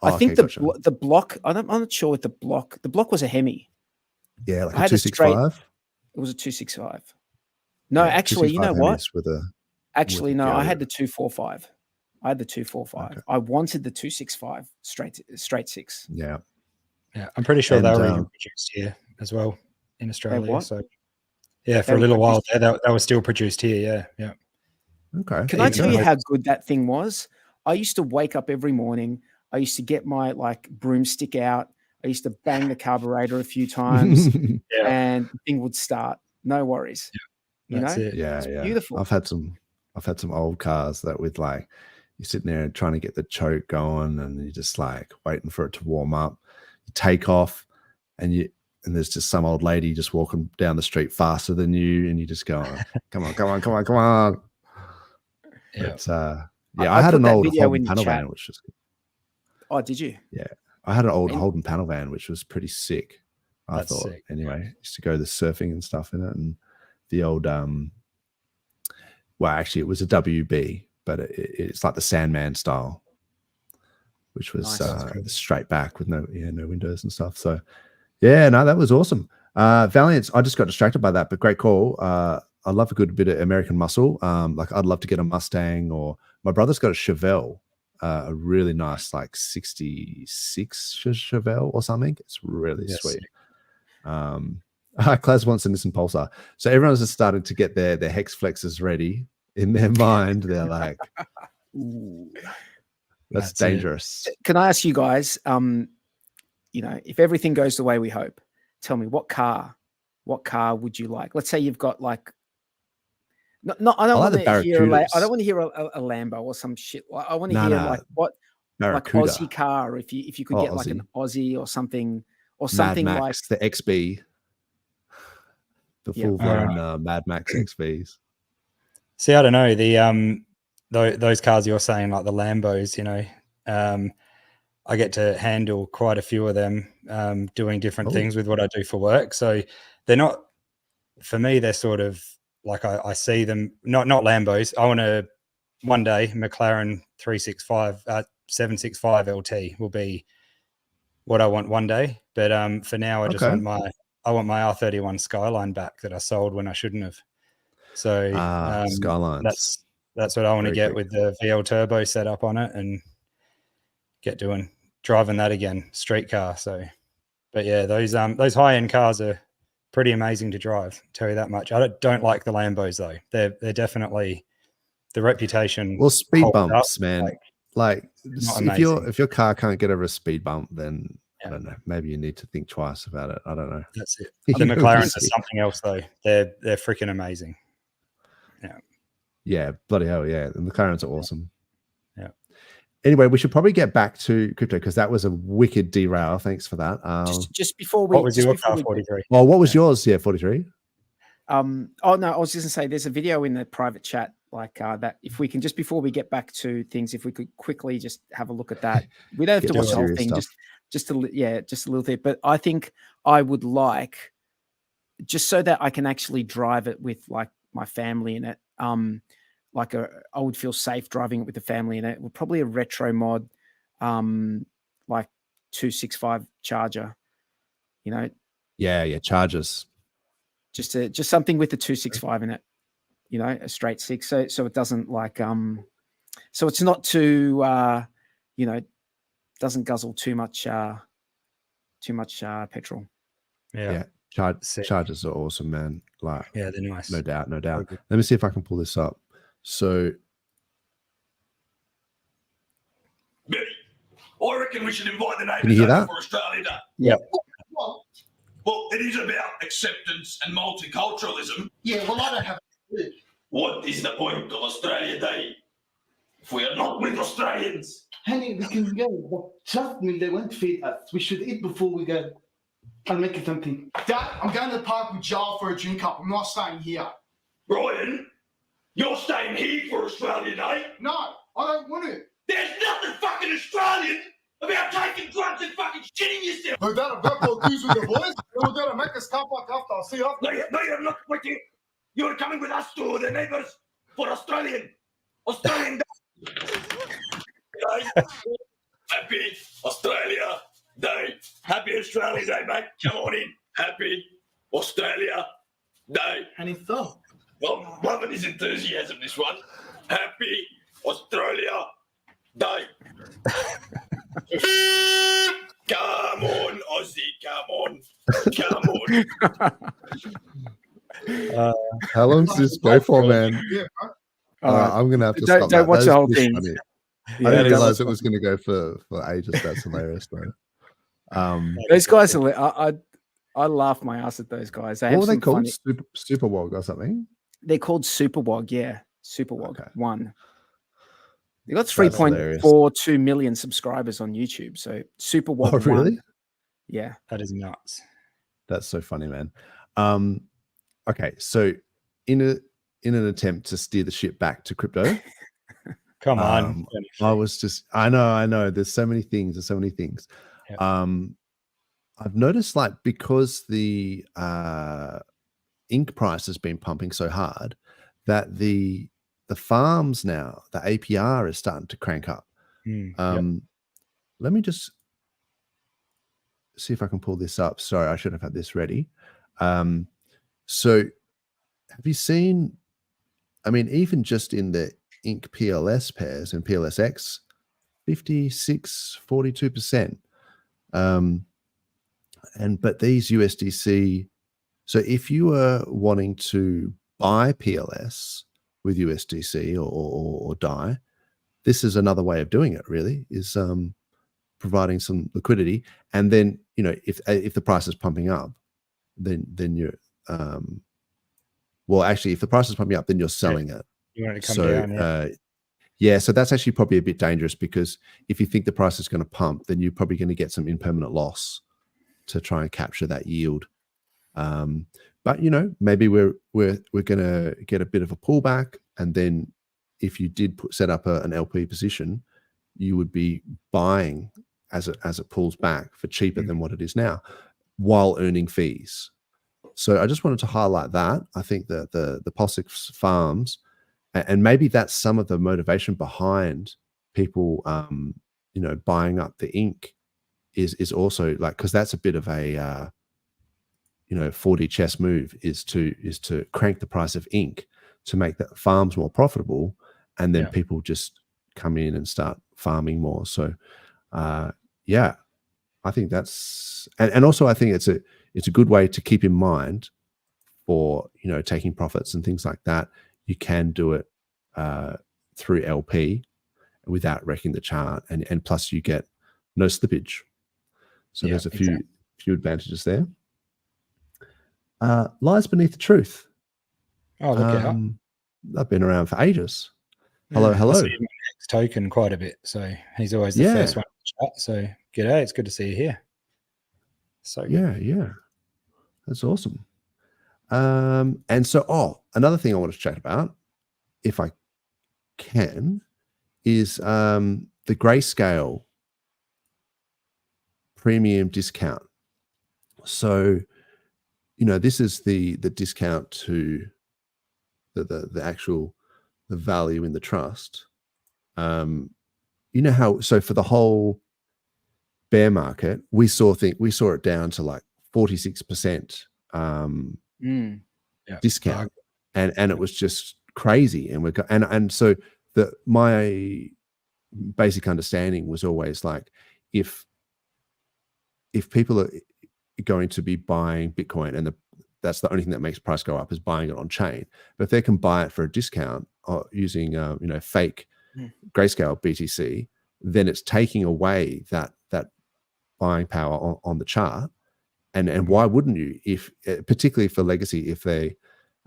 Speaker 3: I think the block. I'm not sure what the block. The block was a Hemi.
Speaker 1: Yeah, like a 265.
Speaker 3: It was a 265. No, actually, you know what? Actually, no. I had the 245. I had the 245. Okay. I wanted the 265 straight six.
Speaker 1: Yeah.
Speaker 2: I'm pretty sure they were even produced here as well in Australia. So yeah, for a little while there, they were still produced here. Yeah.
Speaker 1: Okay.
Speaker 3: Can I tell you how good that thing was? I used to wake up every morning. I used to get my broomstick out. I used to bang the carburetor a few times, and the thing would start. No worries.
Speaker 2: Yeah, that's it.
Speaker 1: It's
Speaker 3: beautiful.
Speaker 1: I've had some old cars that with you're sitting there trying to get the choke going, and you're just waiting for it to warm up. You take off, and there's just some old lady just walking down the street faster than you, and you just go, come on.
Speaker 2: Yeah.
Speaker 1: But, I had an old Holden panel van, which was good.
Speaker 3: Oh, did you?
Speaker 1: Yeah. I had an old Holden panel van, which was pretty sick. I thought. Sick. Anyway, used to go the surfing and stuff in it, and the old actually it was a WB, but it's like the Sandman style, which was straight back with no windows and stuff. So that was awesome. Valiants, I just got distracted by that, but great call. I love a good bit of American muscle. I'd love to get a Mustang, or my brother's got a Chevelle, a really nice 66 Chevelle or something. It's really sweet. Class wants to listen Pulsar. So everyone's just starting to get their hex flexes ready in their mind. They're like, ooh, that's dangerous.
Speaker 3: Can I ask you guys, if everything goes the way we hope, tell me what car would you like? Let's say you've got I don't want to hear a Lambo or some shit. I want to hear what Aussie car, if you could get
Speaker 1: Aussie.
Speaker 3: An Aussie or something
Speaker 1: Mad Max, the XB, the full blown Mad Max XBs.
Speaker 2: See, I don't know those cars you're saying, like the Lambos. I get to handle quite a few of them, doing different things with what I do for work. So they're not, for me, they're sort of I see them, not Lambos. I want to one day McLaren 765 LT will be what I want one day. But for now, I just want my R31 Skyline back that I sold when I shouldn't have. So
Speaker 1: Skylines.
Speaker 2: That's what I want to get with the VL turbo setup on it and get driving that again, street car. So, but yeah, those high end cars are pretty amazing to drive. Tell you that much. I don't like the Lambos though. They're definitely the reputation.
Speaker 1: Well, speed bumps, man. If your car can't get over a speed bump, then I don't know. Maybe you need to think twice about it. I don't know.
Speaker 2: That's it. The McLarens are something else, though. They're freaking amazing. Yeah.
Speaker 1: Yeah, bloody hell, yeah. The McLarens are awesome.
Speaker 2: Yeah.
Speaker 1: Anyway, we should probably get back to crypto because that was a wicked derail. Thanks for that.
Speaker 3: Just before we,
Speaker 2: what was your car 43?
Speaker 1: Well, what was yours? Yeah, 43.
Speaker 3: Oh no, I was just gonna say there's a video in the private chat like that. If we can just before we get back to things, if we could quickly just have a look at that. We don't have to watch the whole thing, just a little bit. But I think I would like just so that I can actually drive it with like my family in it. I would feel safe driving it with the family in it. Well, probably a retro mod, like 265 charger. You know.
Speaker 1: Yeah, chargers.
Speaker 3: Just something with the 265 in it, you know, a straight 6. So it doesn't like so it's not too you know, doesn't guzzle too much petrol.
Speaker 1: Yeah. Chargers are awesome, man. Like,
Speaker 2: yeah, they're nice.
Speaker 1: No doubt. Let me see if I can pull this up. So
Speaker 4: I reckon we should invite the neighbours
Speaker 1: can you hear that?
Speaker 4: For Australia Day.
Speaker 2: Yeah.
Speaker 4: Well, it is about acceptance and multiculturalism.
Speaker 5: Yeah, well, I don't have a clue.
Speaker 4: What is the point of Australia Day if we are not with Australians?
Speaker 5: Honey, we can go, but trust me, they won't feed us. We should eat before we go. I'll make you something.
Speaker 6: Dad, I'm going to the park with Joel for a drink up. I'm not staying here.
Speaker 4: Brian, you're staying here for Australia Day?
Speaker 6: No, I don't want to.
Speaker 4: There's nothing fucking Australian about taking drugs and fucking shitting yourself.
Speaker 6: Oh, Dad, I've got to accuse with the boys. We're going to make us come back after. I'll see you after.
Speaker 4: No, you're not with you. You're coming with us to the neighbours for Australian Day. Happy Australia Day. Happy Australia Day, mate. Come on in. Happy Australia Day.
Speaker 5: And it's so.
Speaker 4: Well, I'm loving his enthusiasm, this one. Happy Australia Day. Come on, Aussie. Come on.
Speaker 1: How long does this go for, man?
Speaker 6: Yeah,
Speaker 1: I'm gonna have to stop.
Speaker 3: Don't watch the whole thing.
Speaker 1: Funny. I didn't realize it was going to go for ages. That's hilarious, though.
Speaker 3: Those guys are. I laugh my ass at those guys.
Speaker 1: What were they called? Super Wog or something?
Speaker 3: They're called Super Wog. Yeah, Super Wog 1. They got 3.42 million subscribers on YouTube. So Super Wog.
Speaker 1: Oh, really?
Speaker 3: 1. Yeah,
Speaker 2: that is nuts.
Speaker 1: That's so funny, man. Okay, so in an attempt to steer the ship back to crypto.
Speaker 2: Come on.
Speaker 1: I know. There's so many things. Yeah. I've noticed, like, because the ink price has been pumping so hard that the farms now, the APR is starting to crank up. Let me just see if I can pull this up. Sorry, I should have had this ready. So have you seen, I mean, even just in the ink PLS pairs and PLSX, 56, 42%. But these USDC, so if you are wanting to buy PLS with USDC or DAI, this is another way of doing it, really, is providing some liquidity. And then, you know, if the price is pumping up, then you're well, actually, if the price is pumping up, then you're selling it.
Speaker 2: You want it to come down,
Speaker 1: yeah, so that's actually probably a bit dangerous, because if you think the price is going to pump, then you're probably going to get some impermanent loss to try and capture that yield. But, you know, maybe we're going to get a bit of a pullback, and then if you did set up an LP position, you would be buying as it pulls back for cheaper than what it is now, while earning fees. So I just wanted to highlight that. I think that the PulseX farms, and maybe that's some of the motivation behind people, you know, buying up the ink, is also like, because that's a bit of a, you know, 4D chess move, is to crank the price of ink to make the farms more profitable, and then people just come in and start farming more. So, yeah, I think that's, and also I think it's a good way to keep in mind for, you know, taking profits and things like that. You can do it through LP without wrecking the chart, and plus you get no slippage. So there's a few advantages there. Lies beneath the truth.
Speaker 2: Oh, look out.
Speaker 1: I've been around for ages. Hello.
Speaker 2: I see him on X token quite a bit, so he's always the first one to chat. So g'day, it's good to see you here. So
Speaker 1: yeah, that's awesome. And so, another thing I want to chat about, if I can, is the Grayscale premium discount. So, this is the discount to the actual the value in the trust. So for the whole bear market, we saw it down to like 46% discount, and it was just crazy. And so my basic understanding was always like, if people are going to be buying Bitcoin, and that's the only thing that makes price go up is buying it on chain. But if they can buy it for a discount using fake Grayscale BTC, then it's taking away that buying power on the chart. And why wouldn't you, if particularly for legacy, if they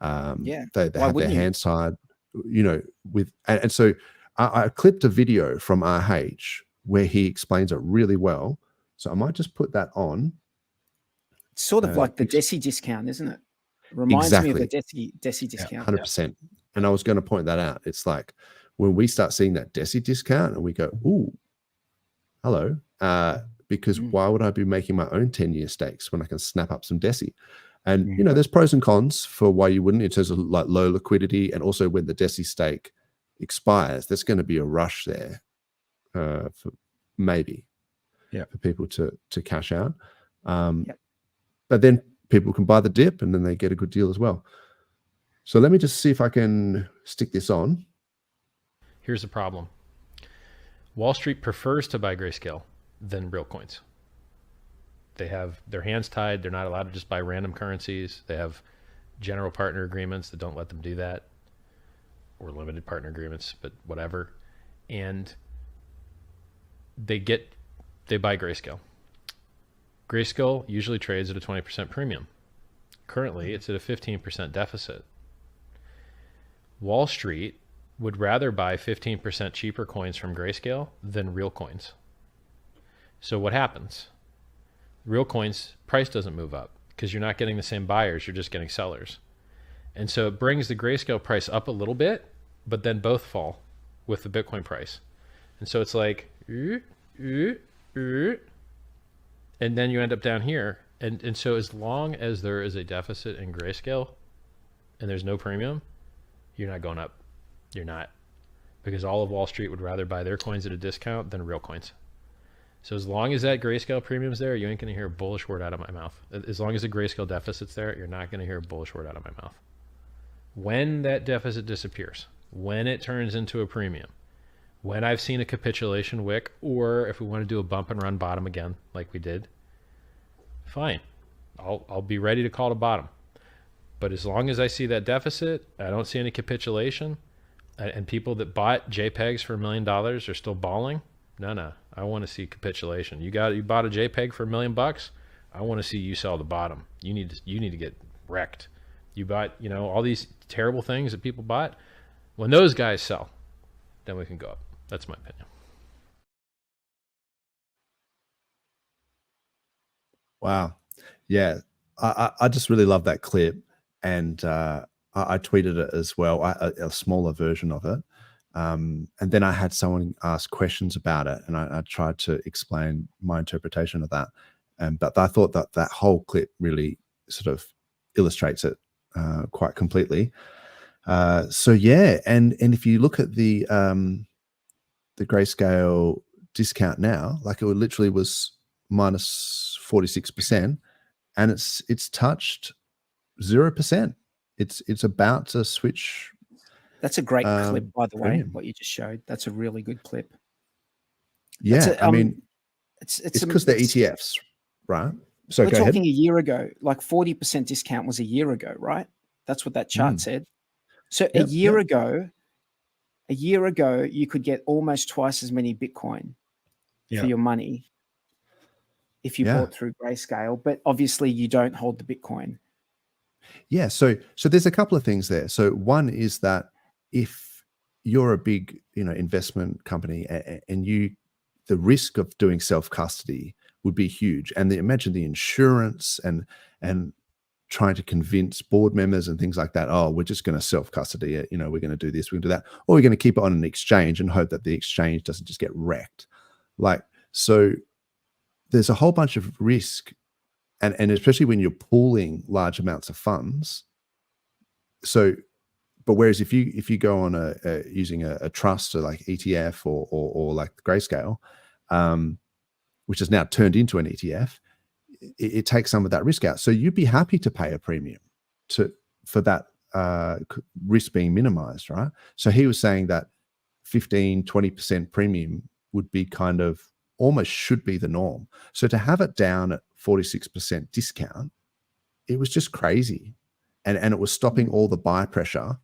Speaker 1: have their hands tied, and so I clipped a video from RH where he explains it really well. So I might just put that on.
Speaker 3: It's sort of like the DESI discount, isn't it? Reminds me of the DESI discount.
Speaker 1: 100%. And I was going to point that out. It's like when we start seeing that DESI discount and we go, ooh, hello, because why would I be making my own 10-year stakes when I can snap up some DESI? And, there's pros and cons for why you wouldn't, in terms of like low liquidity. And also when the DESI stake expires, there's going to be a rush there for people to cash out. But then people can buy the dip and then they get a good deal as well. So let me just see if I can stick this on.
Speaker 7: Here's the problem. Wall Street prefers to buy Grayscale than real coins. They have their hands tied. They're not allowed to just buy random currencies. They have general partner agreements that don't let them do that, or limited partner agreements, but whatever. And they buy Grayscale. Grayscale usually trades at a 20% premium. Currently, it's at a 15% deficit. Wall Street would rather buy 15% cheaper coins from Grayscale than real coins. So what happens? Real coins price doesn't move up because you're not getting the same buyers, you're just getting sellers. And so it brings the Grayscale price up a little bit, but then both fall with the Bitcoin price. And so it's like, and then you end up down here. And so as long as there is a deficit in Grayscale and there's no premium, you're not going up. You're not. Because all of Wall Street would rather buy their coins at a discount than real coins. So as long as that Grayscale premium's there, you ain't going to hear a bullish word out of my mouth. As long as the Grayscale deficit's there, you're not going to hear a bullish word out of my mouth. When that deficit disappears, when it turns into a premium, when I've seen a capitulation wick, or if we want to do a bump and run bottom again, like we did, fine. I'll be ready to call the bottom. But as long as I see that deficit, I don't see any capitulation, and people that bought JPEGs for $1 million are still balling. No. I want to see capitulation. You bought a JPEG for $1 million. I want to see you sell the bottom. You need to get wrecked. You bought, all these terrible things that people bought. When those guys sell, then we can go up. That's my opinion.
Speaker 1: Wow. Yeah. I just really love that clip. And I tweeted it as well, a smaller version of it. And then I had someone ask questions about it, and I tried to explain my interpretation of that. But I thought that whole clip really sort of illustrates it quite completely. So yeah, and if you look at the Grayscale discount now, like it literally was minus 46%, and it's touched 0%. It's about to switch.
Speaker 3: That's a great clip, by the way, what you just showed. That's a really good clip.
Speaker 1: Yeah, I mean, it's because they're ETFs, right? So
Speaker 3: we're talking a year ago, like 40% discount was a year ago, right? That's what that chart said. So a year ago, you could get almost twice as many Bitcoin for your money. if you bought through Grayscale, but obviously you don't hold the Bitcoin.
Speaker 1: Yeah. So there's a couple of things there. So one is that if you're a big, investment company and the risk of doing self-custody would be huge. And imagine the insurance and trying to convince board members and things like that, oh, we're just going to self-custody it, we're going to do this, we're going to do that, or we're going to keep it on an exchange and hope that the exchange doesn't just get wrecked. So there's a whole bunch of risk, and especially when you're pooling large amounts of funds. So, but whereas if you go on using a trust or like ETF or like Grayscale, which has now turned into an ETF, it takes some of that risk out. So you'd be happy to pay a premium for that risk being minimized, right? So he was saying that 15-20% premium would be kind of almost should be the norm. So to have it down at 46% discount, it was just crazy. And it was stopping all the buy pressure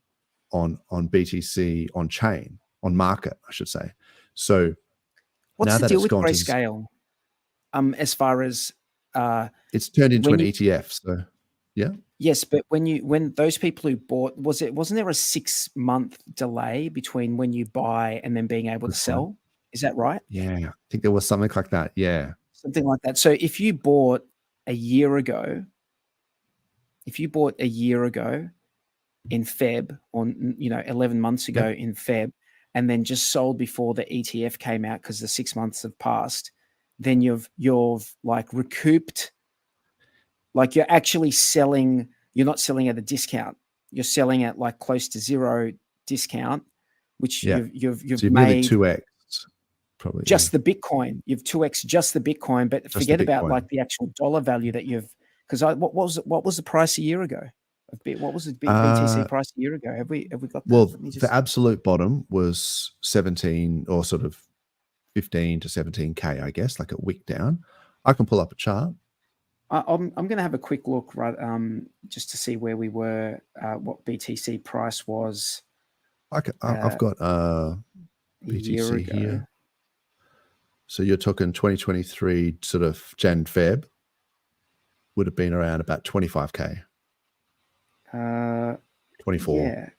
Speaker 1: on BTC on chain, on market, I should say. So
Speaker 3: what's
Speaker 1: now
Speaker 3: the
Speaker 1: that
Speaker 3: deal
Speaker 1: it's
Speaker 3: with
Speaker 1: gone
Speaker 3: Grayscale? As far as
Speaker 1: it's turned into an ETF. So yeah.
Speaker 3: Yes, but when those people who bought, wasn't there a 6-month delay between when you buy and then being able to sell? Is that right?
Speaker 1: Yeah, I think there was something like that. Yeah.
Speaker 3: Something like that. So if you bought a year ago in Feb, or 11 months ago in Feb, and then just sold before the ETF came out because the 6 months have passed, then you've like recouped, like you're actually selling, you're not selling at a discount, you're selling at like close to zero discount, which you've made
Speaker 1: 2x probably
Speaker 3: just the Bitcoin. You've 2x just the Bitcoin, but just forget about like the actual dollar value that you've, because what was the price a year ago? What was the BTC price a year ago? Have we got that?
Speaker 1: Well, the absolute bottom was 17 or sort of 15 to 17K, I guess, like a wick down. I can pull up a chart.
Speaker 3: I'm going to have a quick look, right, just to see where we were, what BTC price was.
Speaker 1: I've got BTC here. So you're talking 2023 sort of Jan Feb would have been around about 25K. 24.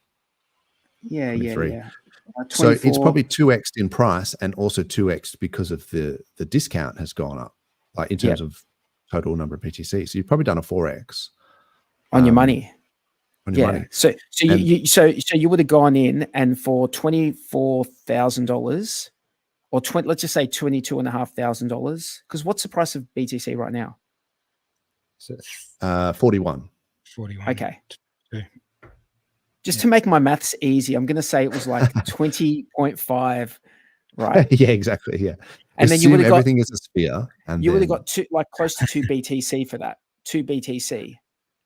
Speaker 3: Yeah.
Speaker 1: 23. So it's probably 2x in price and also 2x because of the discount has gone up, like in terms of total number of BTC. So you've probably done a 4x
Speaker 3: on your money.
Speaker 1: On your money.
Speaker 3: So you would have gone in and for $24,000 or let's just say $22,500, because what's the price of BTC right now?
Speaker 1: 41.
Speaker 3: Okay. Just to make my maths easy, I'm going to say it was like 20.5, right?
Speaker 1: Yeah, exactly. Yeah.
Speaker 3: And then you would have got
Speaker 1: everything is a sphere, and
Speaker 3: you would have got close to 2 BTC for that. 2 BTC.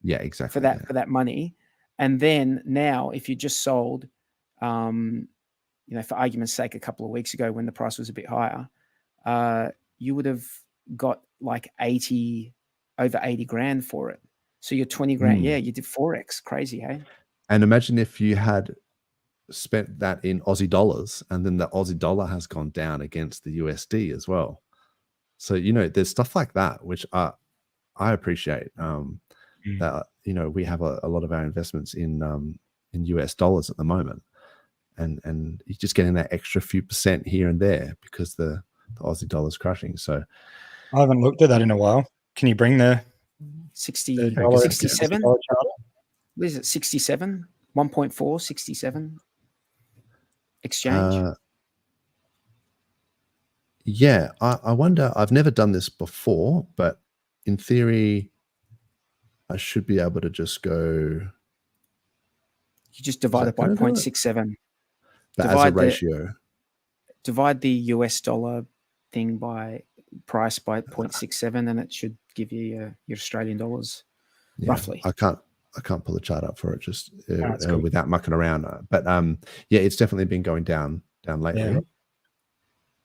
Speaker 1: Yeah, exactly.
Speaker 3: For that money. And then now, if you just sold, for argument's sake, a couple of weeks ago when the price was a bit higher, you would have got like over 80 grand for it. So you're 20 grand. Yeah, you did 4x. Crazy, hey?
Speaker 1: And imagine if you had spent that in Aussie dollars and then the Aussie dollar has gone down against the USD as well. So, there's stuff like that, which I appreciate. That, we have a lot of our investments in US dollars at the moment. And you're just getting that extra few percent here and there because the Aussie dollar is crushing. So
Speaker 2: I haven't looked at that in a while. Can you bring the
Speaker 3: 67? What is it? 67? 1.4, 67 exchange?
Speaker 1: Yeah, I wonder, I've never done this before, but in theory, I should be able to just go.
Speaker 3: You just divide it by 0.67.
Speaker 1: But as a ratio.
Speaker 3: Divide the US dollar thing by price by 0.67, and it should give you your Australian dollars, roughly.
Speaker 1: I can't pull the chart up for it just without mucking around. But it's definitely been going down lately.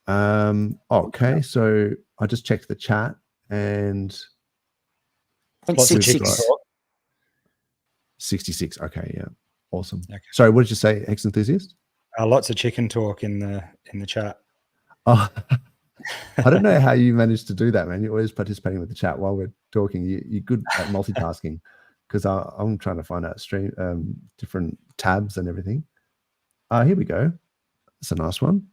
Speaker 1: Yeah. Okay, so I just checked the chat and
Speaker 3: 66.
Speaker 1: 66. Okay, yeah, awesome.
Speaker 2: Okay.
Speaker 1: Sorry, what did you say, Hex Enthusiast?
Speaker 2: Lots of chicken talk in the chat.
Speaker 1: Oh, I don't know how you managed to do that, man. You're always participating with the chat while we're talking. You're good at multitasking, because I'm trying to find out different tabs and everything. Here we go. That's a nice one.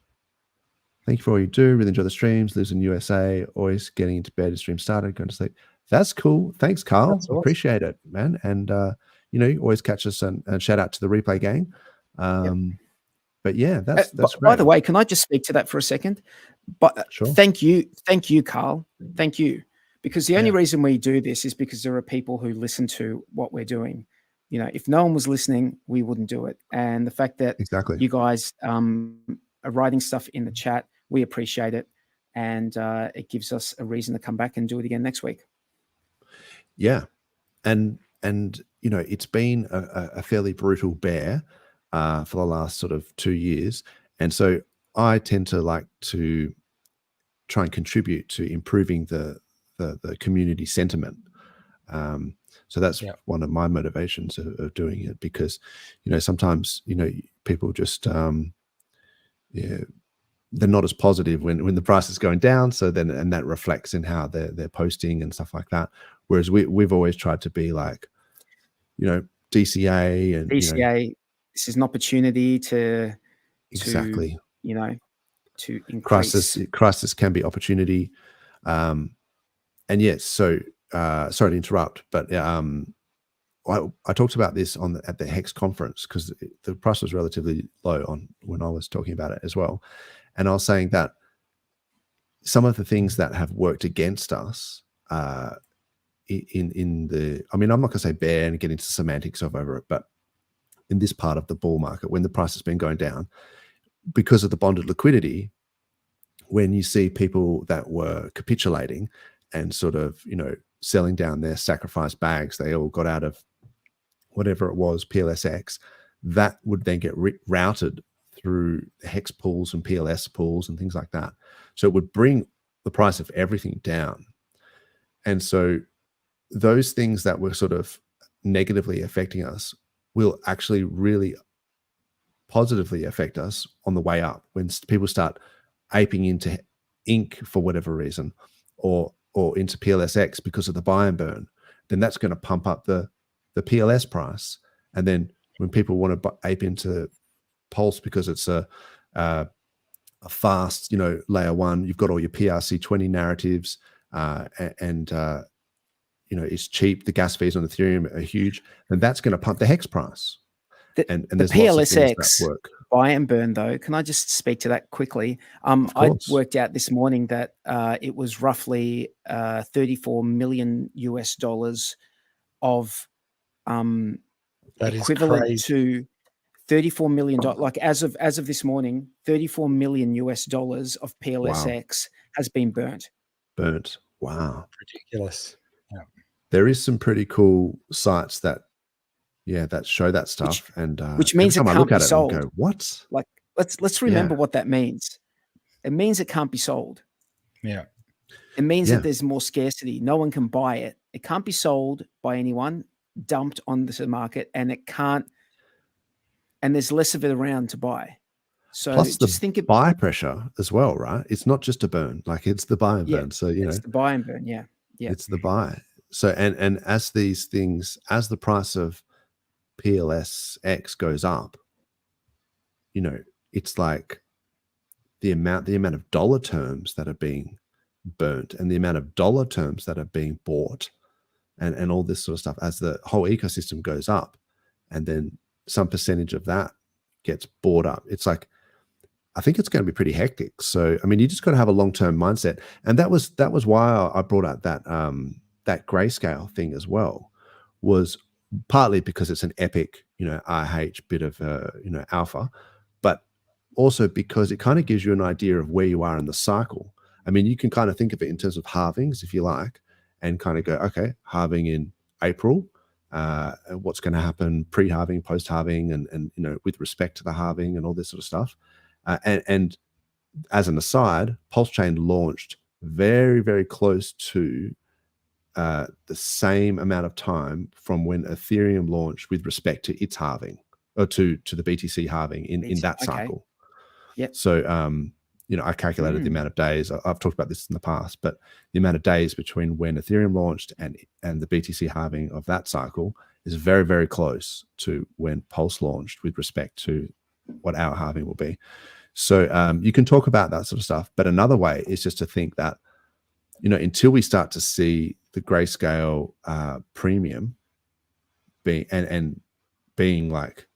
Speaker 1: Thank you for all you do. Really enjoy the streams. Lives in USA. Always getting into bed. Stream started. Going to sleep. That's cool. Thanks, Carl. Awesome. Appreciate it, man. And you always catch us, and shout out to the replay gang. But yeah, that's great.
Speaker 3: By the way, can I just speak to that for a second? But
Speaker 1: sure.
Speaker 3: Thank you, Carl. Thank you, because the only reason we do this is because there are people who listen to what we're doing. If no one was listening, we wouldn't do it. And the fact that you guys are writing stuff in the chat, we appreciate it, and it gives us a reason to come back and do it again next week.
Speaker 1: Yeah, and it's been a fairly brutal bear for the last sort of 2 years, and so I tend to like to try and contribute to improving the community sentiment. So that's one of my motivations of doing it, because sometimes people just they're not as positive when the price is going down. So then, and that reflects in how they're posting and stuff like that. Whereas we've always tried to be like, DCA and
Speaker 3: this is an opportunity to
Speaker 1: exactly
Speaker 3: to increase.
Speaker 1: Crisis can be opportunity. And yes, so sorry to interrupt, but I talked about this at the Hex conference, because the price was relatively low when I was talking about it as well. And I was saying that some of the things that have worked against us in the, I'm not going to say bear and get into semantics over it, but in this part of the bull market, when the price has been going down, because of the bonded liquidity, when you see people that were capitulating and sort of, selling down their sacrifice bags, they all got out of whatever it was, PLSX, that would then get routed through hex pools and PLS pools and things like that. So it would bring the price of everything down. And so those things that were sort of negatively affecting us will actually really positively affect us on the way up, when people start aping into ink for whatever reason, or into PLSX because of the buy and burn. Then that's going to pump up the PLS price. And then when people want to ape into Pulse because it's a fast, layer one, you've got all your PRC20 narratives, and it's cheap. The gas fees on Ethereum are huge, and that's going to pump the hex price. And there's
Speaker 3: the PLSX
Speaker 1: lots of things that work.
Speaker 3: Buy and burn, though, can I just speak to that quickly? I worked out this morning that it was roughly $34 million of
Speaker 2: that
Speaker 3: equivalent
Speaker 2: is
Speaker 3: to $34 million. Like as of this morning, $34 million of PLSX has been burnt.
Speaker 1: Wow.
Speaker 2: Ridiculous. Yeah.
Speaker 1: There is some pretty cool sites that show that stuff,
Speaker 3: which means it can't be sold.
Speaker 1: Go, what?
Speaker 3: Like, let's remember what that means. It means it can't be sold.
Speaker 2: Yeah.
Speaker 3: It means that there's more scarcity. No one can buy it. It can't be sold by anyone, dumped on the market, and it can't. And there's less of it around to buy. So
Speaker 1: plus
Speaker 3: just think of
Speaker 1: buy pressure as well, right? It's not just a burn, like it's the buy and burn. So
Speaker 3: it's the buy and burn. Yeah.
Speaker 1: It's the buy. So and as these things, as the price of PLSX goes up, it's like the amount of dollar terms that are being burnt and the amount of dollar terms that are being bought and all this sort of stuff, as the whole ecosystem goes up, and then some percentage of that gets bought up. It's like, I think it's going to be pretty hectic. So, you just got to have a long-term mindset. And that was why I brought out that Grayscale thing as well, was partly because it's an epic, RH bit of, alpha, but also because it kind of gives you an idea of where you are in the cycle. You can kind of think of it in terms of halvings, if you like, and kind of go, okay, halving in April, what's going to happen pre-halving, post-halving, and with respect to the halving and all this sort of stuff. And as an aside, PulseChain launched very, very close to the same amount of time from when Ethereum launched with respect to its halving, or to the BTC halving in that cycle.
Speaker 3: Yeah.
Speaker 1: So you know, I calculated the amount of days. I've talked about this in the past, but the amount of days between when Ethereum launched and the BTC halving of that cycle is very, very close to when Pulse launched with respect to what our halving will be. So you can talk about that sort of stuff. But another way is just to think that, you know, until we start to see the Grayscale premium being and being like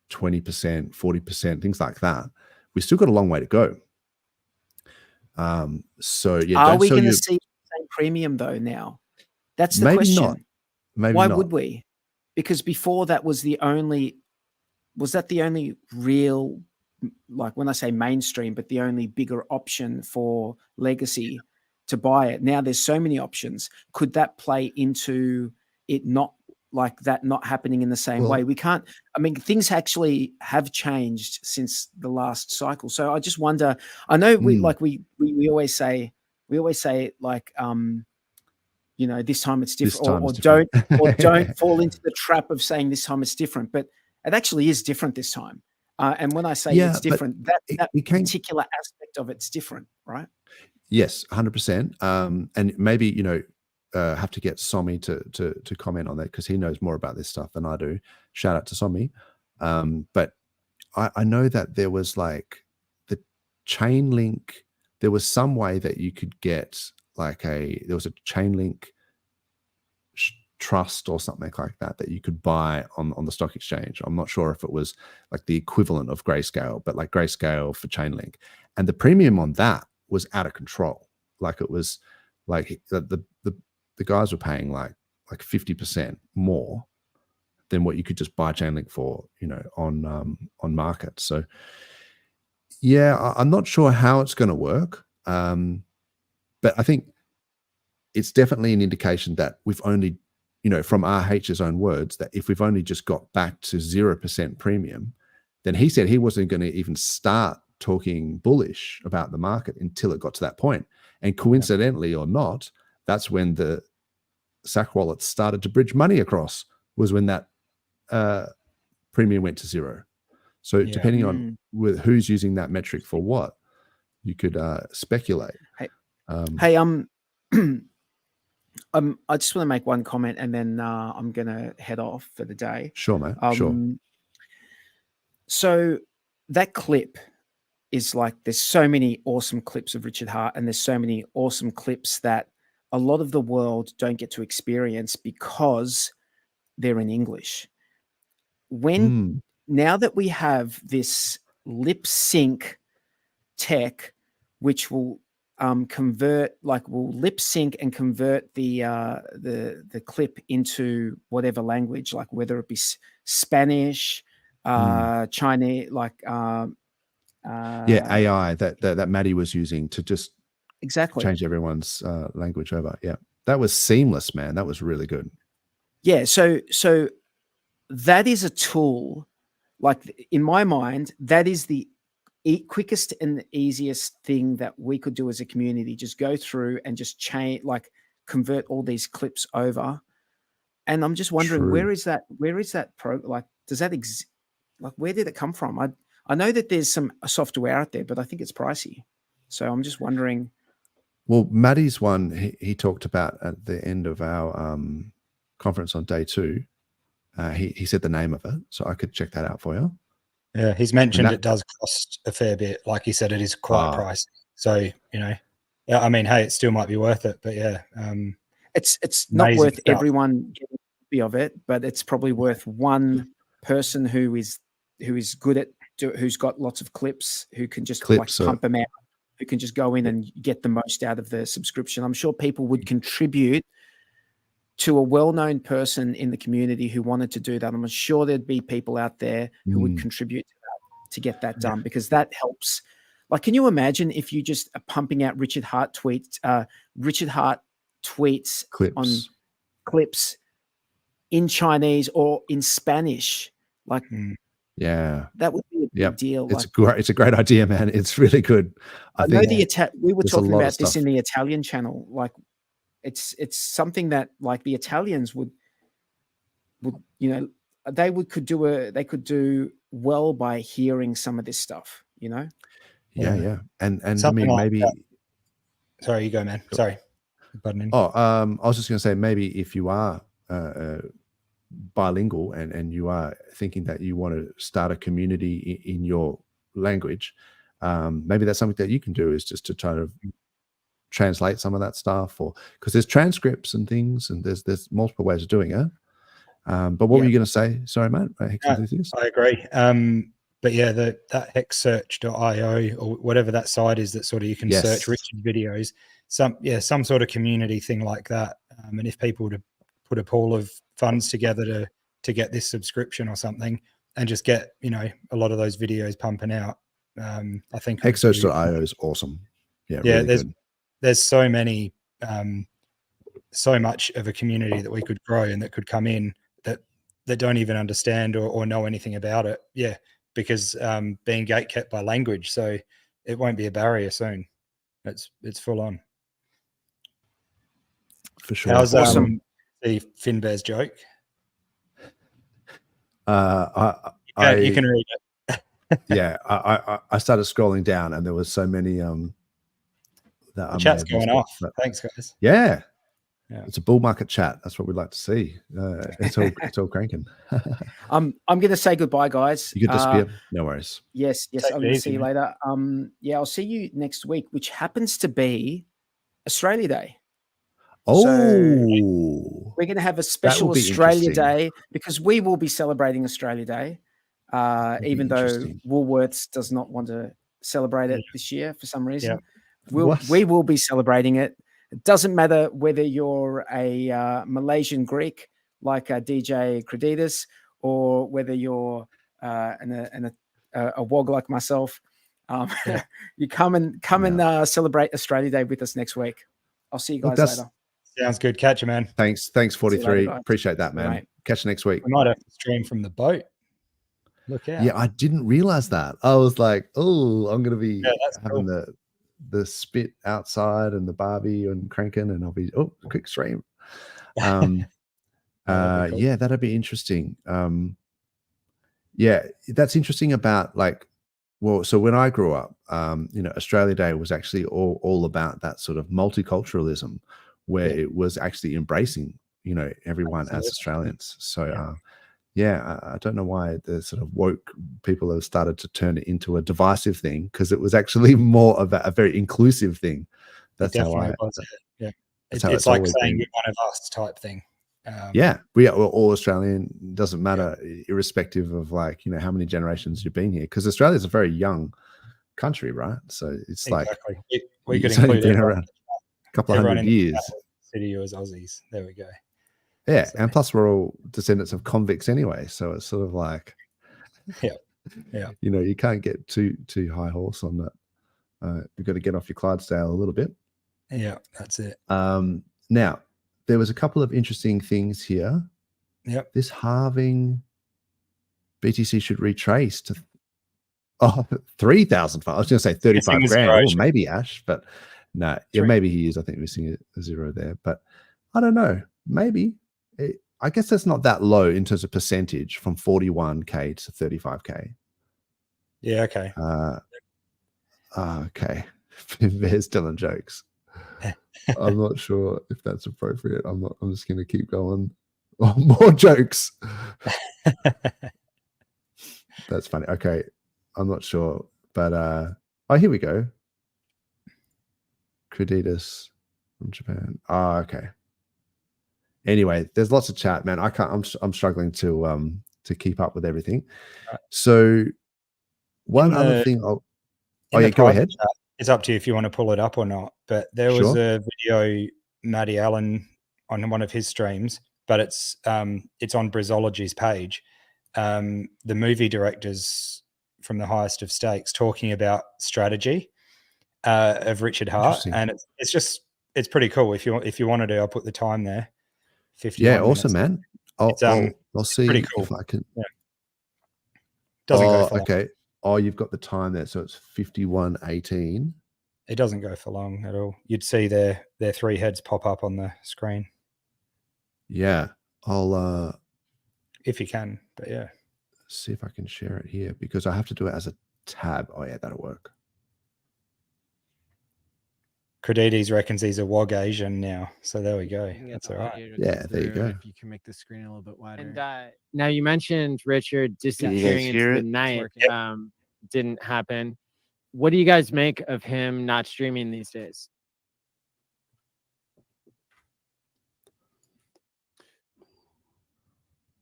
Speaker 1: 20%, 40%, things like that, we still got a long way to go. So yeah,
Speaker 3: are we going to see the same premium though now? That's the question.
Speaker 1: Not. Maybe
Speaker 3: why
Speaker 1: not.
Speaker 3: would we? Because before that was the only real, like when I say mainstream, but the only bigger option for legacy to buy it. Now there's so many options. Could that play into it not like that not happening in the same way? We can't, I mean, things actually have changed since the last cycle. So I just wonder, I know we always say like, you know, this time it's different, or don't fall into the trap of saying this time it's different, but it actually is different this time. And when I say it's different, that particular aspect of it's different, right?
Speaker 1: Yes, 100%. And maybe, you know, have to get Somi to comment on that because he knows more about this stuff than I do. Shout out to Somi. But I know that there was like the chain link. There was some way that you could get like there was a chain link trust or something like that you could buy on the stock exchange. I'm not sure if it was like the equivalent of Grayscale, but like Grayscale for Chainlink. And the premium on that was out of control. Like it was like the guys were paying like 50% more than what you could just buy Chainlink for, you know, on market. So yeah, I'm not sure how it's going to work. But I think it's definitely an indication that we've only, you know, from RH's own words, that if we've only just got back to 0% premium, then he said he wasn't going to even start talking bullish about the market until it got to that point. And coincidentally or not, that's when the SAC wallets started to bridge money across, was when that premium went to 0. So depending on who's using that metric for what, you could speculate.
Speaker 3: Hey, I just want to make one comment, and then I'm going to head off for the day.
Speaker 1: Sure, mate. Sure.
Speaker 3: So that clip is like, there's so many awesome clips of Richard Hart, and there's so many awesome clips that a lot of the world don't get to experience because they're in English. Now that we have this lip sync tech, which will convert, like will lip sync and convert the clip into whatever language, like whether it be Spanish, Chinese, like
Speaker 1: AI that Maddie was using to just change everyone's language over. Yeah, that was seamless, man. That was really good.
Speaker 3: Yeah, so that is a tool, like in my mind, that is the quickest and the easiest thing that we could do as a community. Just go through and just change, like convert all these clips over. And I'm just wondering, where is that like, does that like, where did it come from? I know that there's some software out there, but I think it's pricey. So I'm just wondering.
Speaker 1: Well, Maddie's one, he talked about at the end of our conference on day 2. He said the name of it, so I could check that out for you.
Speaker 2: Yeah, he's mentioned it does cost a fair bit. Like he said, it is quite pricey. So, you know, yeah, I mean, hey, it still might be worth it, but yeah.
Speaker 3: It's not worth everyone getting a copy of it, but it's probably worth one person who is good at, who's got lots of clips, who can just pump them out, who can just go in and get the most out of the subscription. I'm sure people would contribute to a well-known person in the community who wanted to do that. I'm sure there'd be people out there who would contribute to that, to get that done, because that helps. Like, can you imagine if you just are pumping out Richard Hart tweets on clips in Chinese or in Spanish? Like,
Speaker 1: yeah,
Speaker 3: that would be a big deal.
Speaker 1: It's a great idea, man. It's really good. I know
Speaker 3: we were talking about this in the Italian channel. Like, it's something that like the Italians would, you know, they could do well by hearing some of this stuff, you know?
Speaker 1: Yeah. And I
Speaker 2: Something
Speaker 1: mean,
Speaker 2: like
Speaker 1: maybe.
Speaker 2: that. Sorry, you go, man. Sorry. Button in.
Speaker 1: I was just going to say, maybe if you are bilingual and you are thinking that you want to start a community in your language, maybe that's something that you can do, is just to try to translate some of that stuff, or because there's transcripts and things, and there's multiple ways of doing it. But what were you going to say? Sorry, mate.
Speaker 2: I agree. But yeah, that hexsearch.io or whatever that site is that sort of you can search Richard's videos, some sort of community thing like that. And if people to put a pool of funds together to get this subscription or something, and just get, you know, a lot of those videos pumping out. I think
Speaker 1: hexsearch.io is awesome. Yeah, really
Speaker 2: there's so many, so much of a community that we could grow and that could come in that don't even understand or know anything about it. Yeah, because being gatekept by language, so it won't be a barrier soon. It's full on.
Speaker 1: For sure.
Speaker 2: How's the Finbear's joke? You can read it.
Speaker 1: Yeah, I started scrolling down, and there was so many
Speaker 2: the chat's going off. Thanks, guys.
Speaker 1: Yeah. It's a bull market chat. That's what we'd like to see. It's all cranking.
Speaker 3: I'm going to say goodbye, guys.
Speaker 1: You could disappear. No worries.
Speaker 3: Yes. I'm going to see you later. I'll see you next week, which happens to be Australia Day.
Speaker 1: Oh,
Speaker 3: so we're going to have a special Australia Day, because we will be celebrating Australia Day, even though Woolworths does not want to celebrate it this year for some reason. We will be celebrating it. It doesn't matter whether you're a Malaysian Greek like DJ Creditas, or whether you're a wog like myself. You come and celebrate Australia Day with us next week. I'll see you guys later.
Speaker 2: Sounds good. Catch you, man.
Speaker 1: Thanks 43. Appreciate that, man. Right. Catch you next week.
Speaker 2: We might have to stream from the boat. Look out.
Speaker 1: Yeah, I didn't realize that. I was like, oh, I'm going to be having the spit outside and the Barbie and cranking, and I'll be quick stream. Cool. Yeah, that'd be interesting. Yeah, that's interesting about so when I grew up, Australia Day was actually all about that sort of multiculturalism, where it was actually embracing, everyone as Australians. So I don't know why the sort of woke people have started to turn it into a divisive thing, because it was actually more of a very inclusive thing. That's how I.
Speaker 2: It's like saying you're one of us type thing.
Speaker 1: We are all Australian. Doesn't matter, irrespective of how many generations you've been here, because Australia's a very young country, right? So it's
Speaker 2: we could include
Speaker 1: been around a couple of hundred years.
Speaker 2: City as Aussies. There we go.
Speaker 1: Yeah, so. And plus we're all descendants of convicts anyway, so it's sort of like, you can't get too high horse on that. You've got to get off your Clydesdale a little bit.
Speaker 2: Yeah, that's it.
Speaker 1: Now there was a couple of interesting things here.
Speaker 2: Yep.
Speaker 1: This halving, BTC should retrace to 3,000. I was going to say 35 grand, or maybe Ash, but no, maybe he is. I think we're seeing a zero there, but I don't know. Maybe. I guess that's not that low in terms of percentage, from 41K to 35K.
Speaker 2: Yeah, okay.
Speaker 1: Okay. There's Dylan jokes. I'm not sure if that's appropriate. I'm just going to keep going. More jokes. That's funny. Okay. I'm not sure, but here we go. Creditas from Japan. Okay. Anyway, there's lots of chat, man. I'm struggling to keep up with everything. So one other thing. Go ahead.
Speaker 2: Chat, it's up to you if you want to pull it up or not. But there was a video, Matty Allen, on one of his streams, but it's on Brizology's page. The movie directors from the highest of stakes talking about strategy of Richard Hart, and it's pretty cool. If you want to do, I'll put the time there. 51
Speaker 1: awesome,
Speaker 2: minutes.
Speaker 1: Man. I'll see
Speaker 2: cool.
Speaker 1: if I can.
Speaker 2: Yeah. Doesn't go for long.
Speaker 1: Okay. You've got the time there, so it's 51:18.
Speaker 2: It doesn't go for long at all. You'd see their three heads pop up on the screen.
Speaker 1: Yeah, I'll
Speaker 2: if you can, but yeah.
Speaker 1: See if I can share it here, because I have to do it as a tab. Oh yeah, that'll work.
Speaker 2: Credides reckons he's a WOG Asian now. So there we go. That's all right.
Speaker 1: Yeah, there you go.
Speaker 8: If you can make the screen a little bit wider.
Speaker 9: And now you mentioned Richard disappearing into the night. Didn't happen. What do you guys make of him not streaming these days?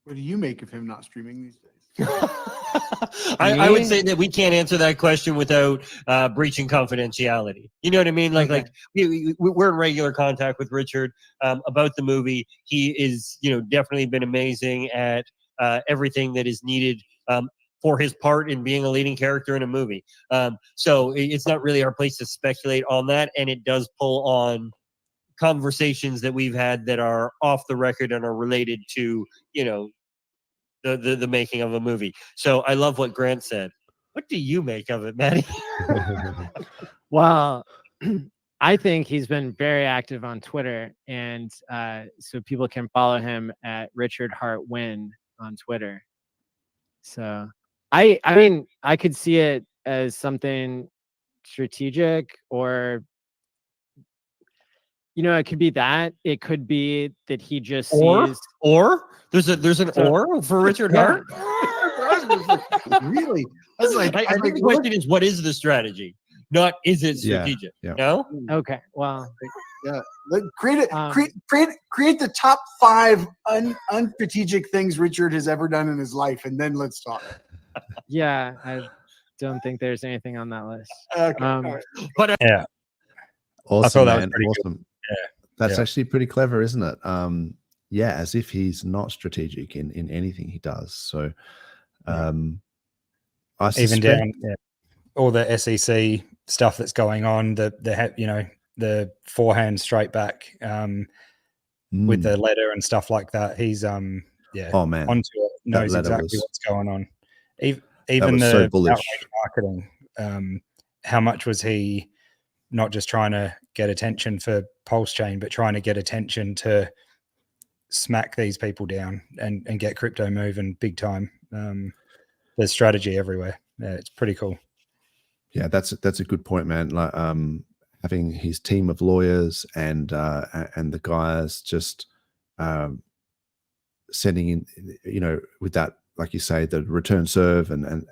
Speaker 10: What do you make of him not streaming these days?
Speaker 11: I would say that we can't answer that question without breaching confidentiality. You know what I mean? Like we're in regular contact with Richard about the movie. He is, definitely been amazing at everything that is needed for his part in being a leading character in a movie. So it's not really our place to speculate on that, and it does pull on conversations that we've had that are off the record and are related to, the making of a movie. So I love what Grant said. What do you make of it, Maddie?
Speaker 9: Well, I think he's been very active on Twitter, and so people can follow him at Richard Hart Win on Twitter. So I mean, I could see it as something strategic, or it could be that. It could be that he just sees.
Speaker 11: Or there's an or for Richard Hart.
Speaker 10: Really? That's like,
Speaker 11: I think the question is, what is the strategy? Not is it strategic?
Speaker 1: Yeah.
Speaker 11: No.
Speaker 9: Okay. Well.
Speaker 10: Yeah. Create the top 5 unstrategic things Richard has ever done in his life, and then let's talk.
Speaker 9: Yeah, I don't think there's anything on that list.
Speaker 10: Okay.
Speaker 11: But
Speaker 2: yeah.
Speaker 1: Awesome,
Speaker 2: I thought that was
Speaker 1: man.
Speaker 2: pretty
Speaker 1: Awesome.
Speaker 2: good. Yeah.
Speaker 1: That's actually pretty clever, isn't it? Yeah, as if he's not strategic in anything he does. So I suspect,
Speaker 2: even down all the SEC stuff that's going on, the forehand straight back with the letter and stuff like that. He's
Speaker 1: oh man,
Speaker 2: onto it, knows exactly what's going on. Even the
Speaker 1: so bullish
Speaker 2: outrage marketing. How much was he not just trying to get attention for PulseChain, but trying to get attention to smack these people down and get crypto moving big time? There's strategy everywhere. Yeah, it's pretty cool.
Speaker 1: Yeah, that's a good point, man. Like having his team of lawyers and the guys just sending in, with that, like you say, the return serve and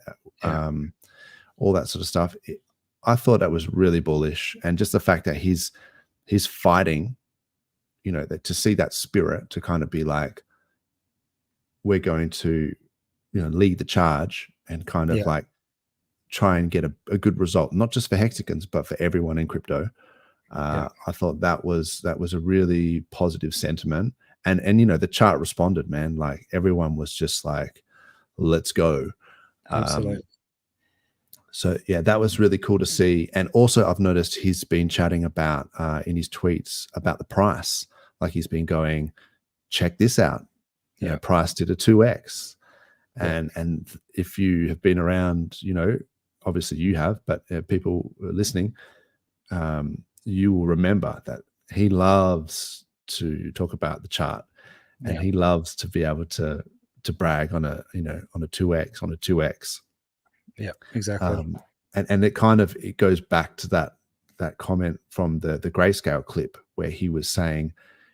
Speaker 1: all that sort of stuff. I thought that was really bullish, and just the fact that he's fighting, that to see that spirit, to kind of be like, we're going to, lead the charge and kind of like try and get a good result, not just for Hexicans, but for everyone in crypto. I thought that was a really positive sentiment, and the chart responded, man. Like everyone was just like, let's go.
Speaker 2: Absolutely.
Speaker 1: So yeah, that was really cool to see. And also I've noticed he's been chatting about in his tweets about the price. Like he's been going, check this out. Price did a 2x. And if you have been around, obviously you have, but people listening, you will remember that he loves to talk about the chart, and he loves to be able to brag on a 2x, on a 2x.
Speaker 2: Yeah, exactly.
Speaker 1: And it goes back to that comment from the Grayscale clip where he was saying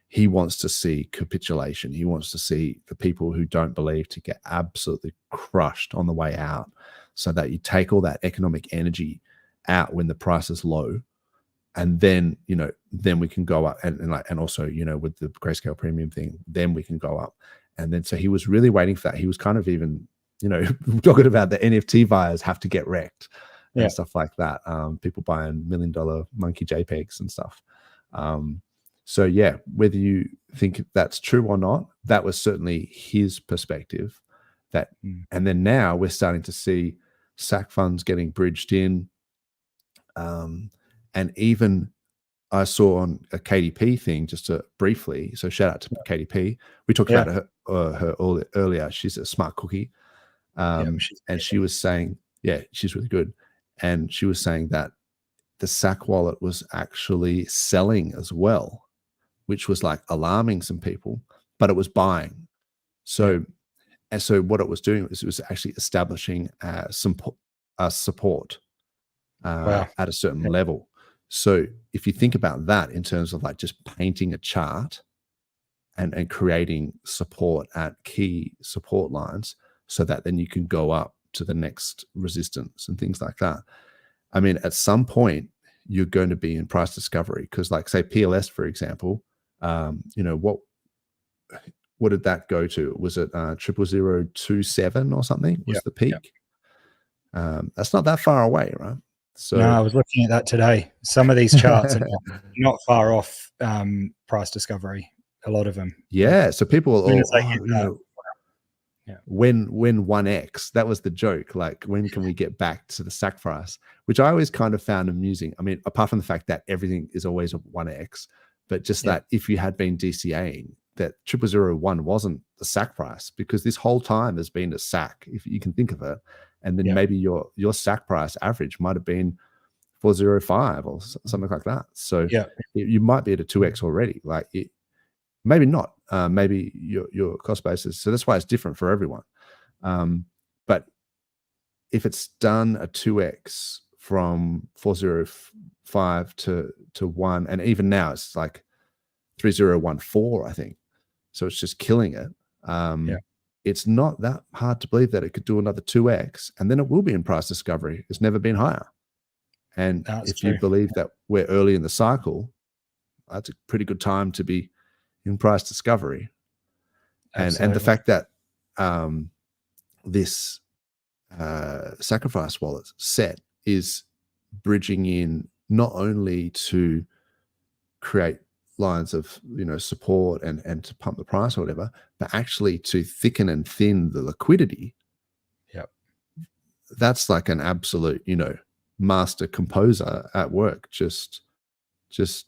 Speaker 1: he wants to see capitulation. He wants to see the people who don't believe to get absolutely crushed on the way out, so that you take all that economic energy out when the price is low, and then then we can go up and also with the Grayscale premium thing, then we can go up. And then so he was really waiting for that. He was kind of even talking about the NFT buyers have to get wrecked and stuff like that. People buying $1 million monkey JPEGs and stuff. So yeah, whether you think that's true or not, that was certainly his perspective. And then now we're starting to see SAC funds getting bridged in. And even I saw on a KDP thing just briefly. So shout out to KDP. We talked about her earlier. She's a smart cookie. And she was saying, she's really good. And she was saying that the SAC wallet was actually selling as well, which was like alarming some people, but it was buying. So, and so what it was doing was it was actually establishing some support at a certain level. So if you think about that in terms of like just painting a chart and creating support at key support lines so that then you can go up to the next resistance and things like that. I mean, at some point you're going to be in price discovery, because like say PLS, for example, what did that go to? Was it 00027 or something was the peak? That's not that far away, right? So
Speaker 2: no, I was looking at that today. Some of these charts are not far off price discovery. A lot of them.
Speaker 1: Yeah. So people will when 1x, that was the joke. Like, when can we get back to the sack price? Which I always kind of found amusing. I mean, apart from the fact that everything is always a 1x, but just that if you had been DCAing, that 0001 wasn't the sack price, because this whole time has been a sack, if you can think of it. And then maybe your sack price average might have been 405 or something like that. So you might be at a 2x already. Like, maybe not. Maybe your cost basis. So that's why it's different for everyone. But if it's done a 2x from 405 to 1, and even now it's like 3014, I think. So it's just killing it. It's not that hard to believe that it could do another 2x, and then it will be in price discovery. It's never been higher. And if you believe that we're early in the cycle, that's a pretty good time to be in price discovery. And the fact that this sacrifice wallet set is bridging in not only to create lines of support and to pump the price or whatever, but actually to thicken and thin the liquidity. That's like an absolute master composer at work, just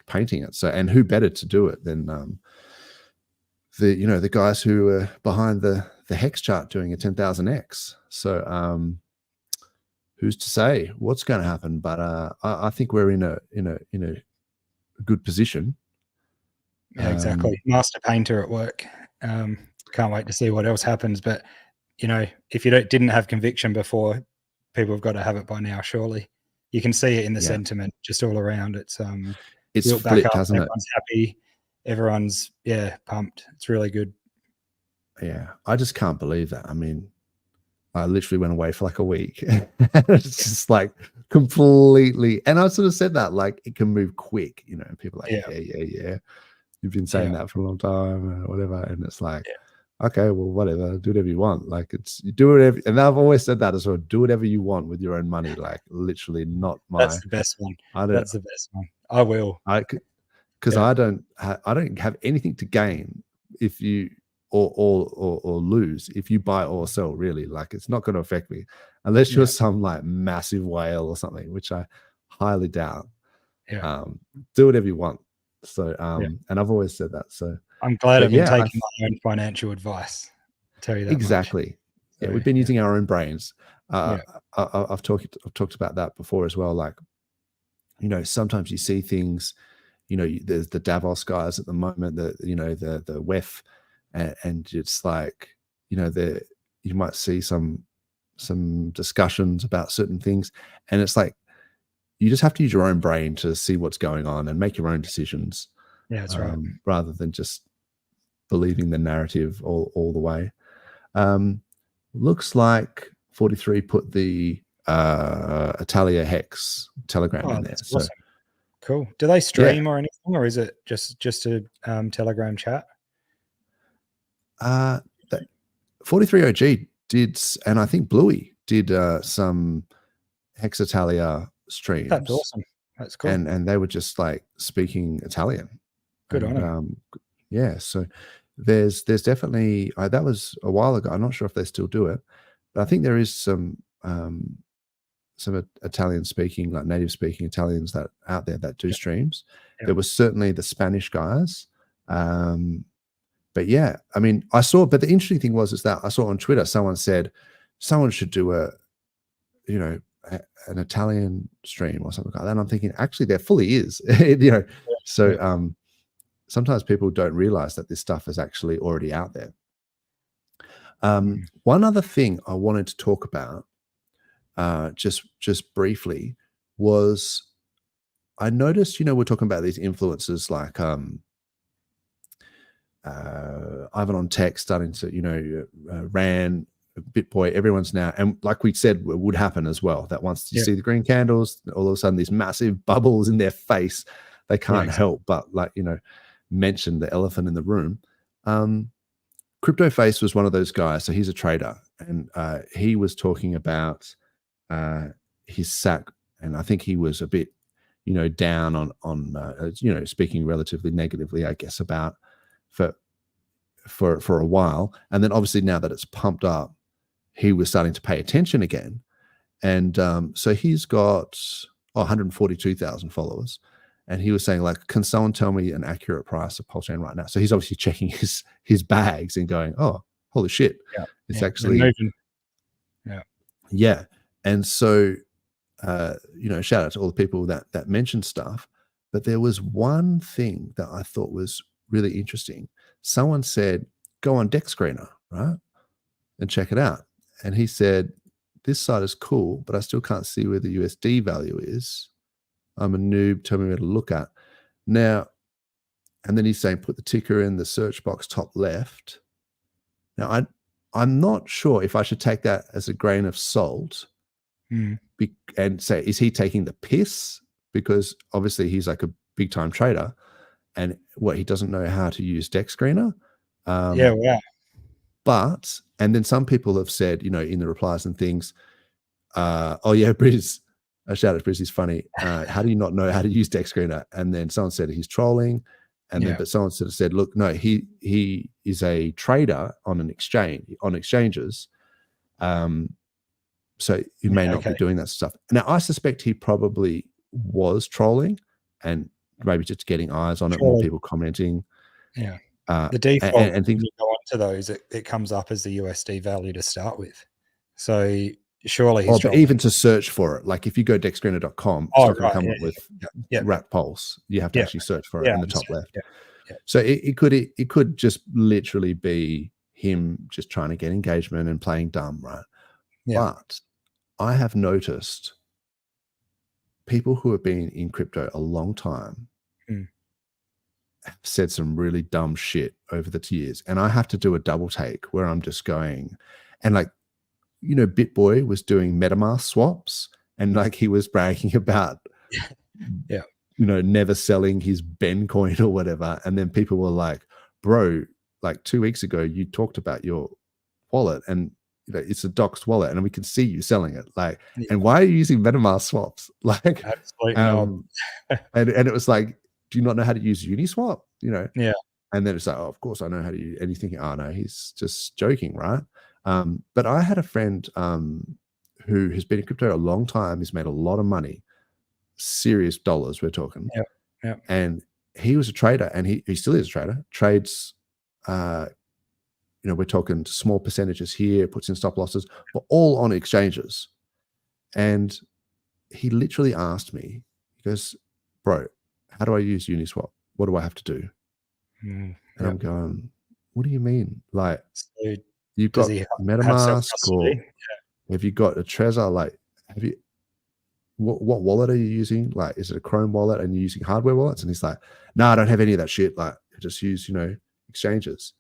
Speaker 1: painting it. So, and who better to do it than the guys who are behind the hex chart doing a 10,000x. So who's to say what's going to happen? But I think we're in a good position.
Speaker 2: Yeah, exactly. Master painter at work. Can't wait to see what else happens. But if you didn't have conviction before, people have got to have it by now. Surely you can see it in the sentiment just all around. It's
Speaker 1: built back flipped, up. Hasn't
Speaker 2: everyone's happy. Everyone's pumped. It's really good.
Speaker 1: Yeah, I just can't believe that. I mean, I literally went away for like a week. It's just like completely. And I sort of said that like it can move quick. People are like yeah. You've been saying that for a long time, or whatever. And it's like, okay, well, whatever, do whatever you want. Like, you do whatever. And I've always said that as well. Do whatever you want with your own money. Like, literally, not my.
Speaker 2: That's the best one. That's the best one. I will.
Speaker 1: Because I don't have anything to gain if you or lose if you buy or sell. Really, like, it's not going to affect me unless you're some like massive whale or something, which I highly doubt. Do whatever you want. So and I've always said that. So
Speaker 2: I'm glad I've been taking my own financial advice. I'll tell you that
Speaker 1: exactly.
Speaker 2: So,
Speaker 1: we've been using our own brains. I've talked about that before as well. Like, sometimes you see things. There's the Davos guys at the moment. The WEF, and it's like you might see some discussions about certain things, and it's like, you just have to use your own brain to see what's going on and make your own decisions.
Speaker 2: Yeah, that's right.
Speaker 1: Rather than just believing the narrative all the way. Looks like 43 put the Italia Hex Telegram in there. So
Speaker 2: awesome. Cool. Do they stream or anything, or is it just a Telegram chat?
Speaker 1: 43 OG did, and I think Bluey did some Hex Italia streams.
Speaker 2: That's awesome. That's cool.
Speaker 1: And they were just like speaking Italian.
Speaker 2: Good on them.
Speaker 1: Yeah, so there's definitely that was a while ago. I'm not sure if they still do it, but I think there is some Italian speaking, like native speaking Italians that out there that do streams. There was certainly the Spanish guys. But yeah, I mean, but the interesting thing is that I saw on Twitter someone said someone should do an Italian stream or something like that. And I'm thinking, actually, there fully is, So sometimes people don't realize that this stuff is actually already out there. One other thing I wanted to talk about, just briefly, was I noticed, we're talking about these influencers like Ivan on Tech starting to, Ran, BitBoy, everyone's now, and like we said, it would happen as well, that once you see the green candles, all of a sudden these massive bubbles in their face, they can't help but mention the elephant in the room. CryptoFace was one of those guys. So he's a trader, and he was talking about his SAC, and I think he was a bit, down on speaking relatively negatively, I guess, about for a while. And then obviously now that it's pumped up, he was starting to pay attention again. And so he's got 142,000 followers. And he was saying, like, can someone tell me an accurate price of PulseChain right now? So he's obviously checking his bags and going, oh, holy shit.
Speaker 2: Yeah.
Speaker 1: It's actually. Yeah. And so, shout out to all the people that mentioned stuff. But there was one thing that I thought was really interesting. Someone said, go on Dex Screener, right? And check it out. And he said, this site is cool, but I still can't see where the USD value is. I'm a noob, tell me where to look at. Now, and then he's saying, put the ticker in the search box top left. Now, I'm not sure if I should take that as a grain of salt and say, is he taking the piss? Because obviously he's like a big time trader, and he doesn't know how to use Dex Screener. But, and then some people have said, in the replies and things, oh yeah, Briz, a shout out to Briz, he's funny. How do you not know how to use Dex Screener? And then someone said he's trolling. And then, but someone sort of said, look, no, he is a trader on an exchange, on exchanges. So he may not be doing that stuff. Now, I suspect he probably was trolling and maybe just getting eyes on it, more people commenting.
Speaker 2: Yeah. The default, and things, when you go onto those, it comes up as the USD value to start with. So surely he's
Speaker 1: but even to search for it, like if you go dexscreener.com, it's not going to come up with Rat Pulse. You have to actually search for it in the top left. So it could just literally be him just trying to get engagement and playing dumb, right? But I have noticed people who have been in crypto a long time have said some really dumb shit over the years. And I have to do a double take where I'm just going, and like, BitBoy was doing MetaMask swaps, and like he was bragging about, never selling his Ben coin or whatever. And then people were like, bro, like 2 weeks ago, you talked about your wallet and it's a doxed wallet and we can see you selling it. Like, and why are you using MetaMask swaps? Like, and it was like, do you not know how to use Uniswap? And then it's like, oh, of course I know how to use anything. Oh no, he's just joking, right? But I had a friend who has been in crypto a long time. He's made a lot of money, serious dollars we're talking. And he was a trader, and he still is a trader. Trades, we're talking small percentages here, puts in stop losses, but all on exchanges. And he literally asked me, he goes, bro, how do I use Uniswap? What do I have to do? And I'm going, what do you mean? Like, so you've got MetaMask, or have you got a Trezor? Like, have you? What wallet are you using? Like, is it a Chrome wallet and you're using hardware wallets? And he's like, no, I don't have any of that shit. Like, I just use, exchanges.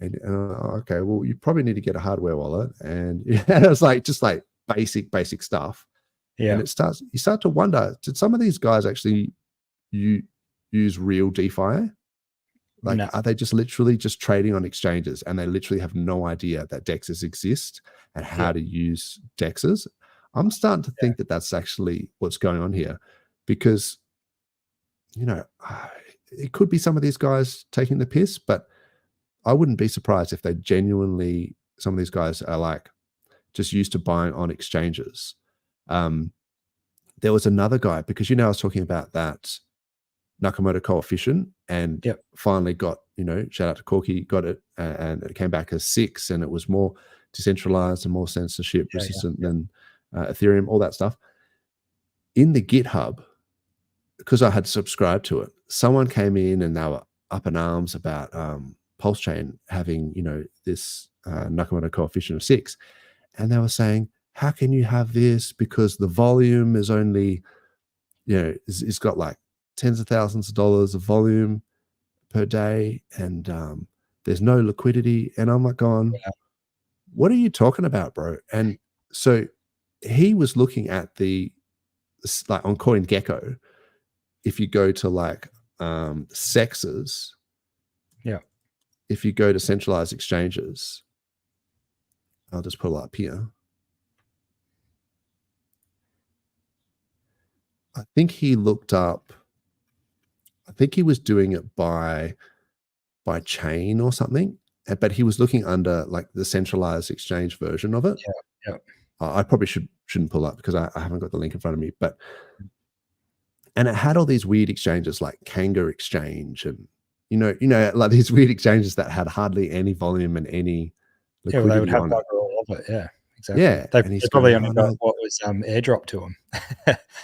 Speaker 1: And okay, well, you probably need to get a hardware wallet. And it was like, just like basic stuff. And you start to wonder, did some of these guys actually use real DeFi? Like, are they just literally just trading on exchanges, and they literally have no idea that DEXs exist and how to use DEXs? I'm starting to think that that's actually what's going on here, because, it could be some of these guys taking the piss, but I wouldn't be surprised if they genuinely, some of these guys are like just used to buying on exchanges. There was another guy, because, I was talking about that Nakamoto coefficient, and finally got, shout out to Corky, got it, and it came back as 6, and it was more decentralized and more censorship resistant than Ethereum, all that stuff. In the GitHub, because I had subscribed to it, someone came in and they were up in arms about PulseChain having, this Nakamoto coefficient of 6. And they were saying, how can you have this? Because the volume is only It's got like tens of thousands of dollars of volume per day, and there's no liquidity. And I'm like going, what are you talking about, bro? And so he was looking at like on CoinGecko, if you go to like sexes, if you go to centralized exchanges, I'll just pull up here. I think he looked up, I think he was doing it by chain or something, but he was looking under like the centralized exchange version of it. I probably shouldn't pull up because I haven't got the link in front of me, and it had all these weird exchanges like Kanga Exchange, and like these weird exchanges that had hardly any volume and any liquidity.
Speaker 2: They would have
Speaker 1: on it.
Speaker 2: all of it. Yeah, exactly.
Speaker 1: Yeah,
Speaker 2: they probably only got what was airdropped to them.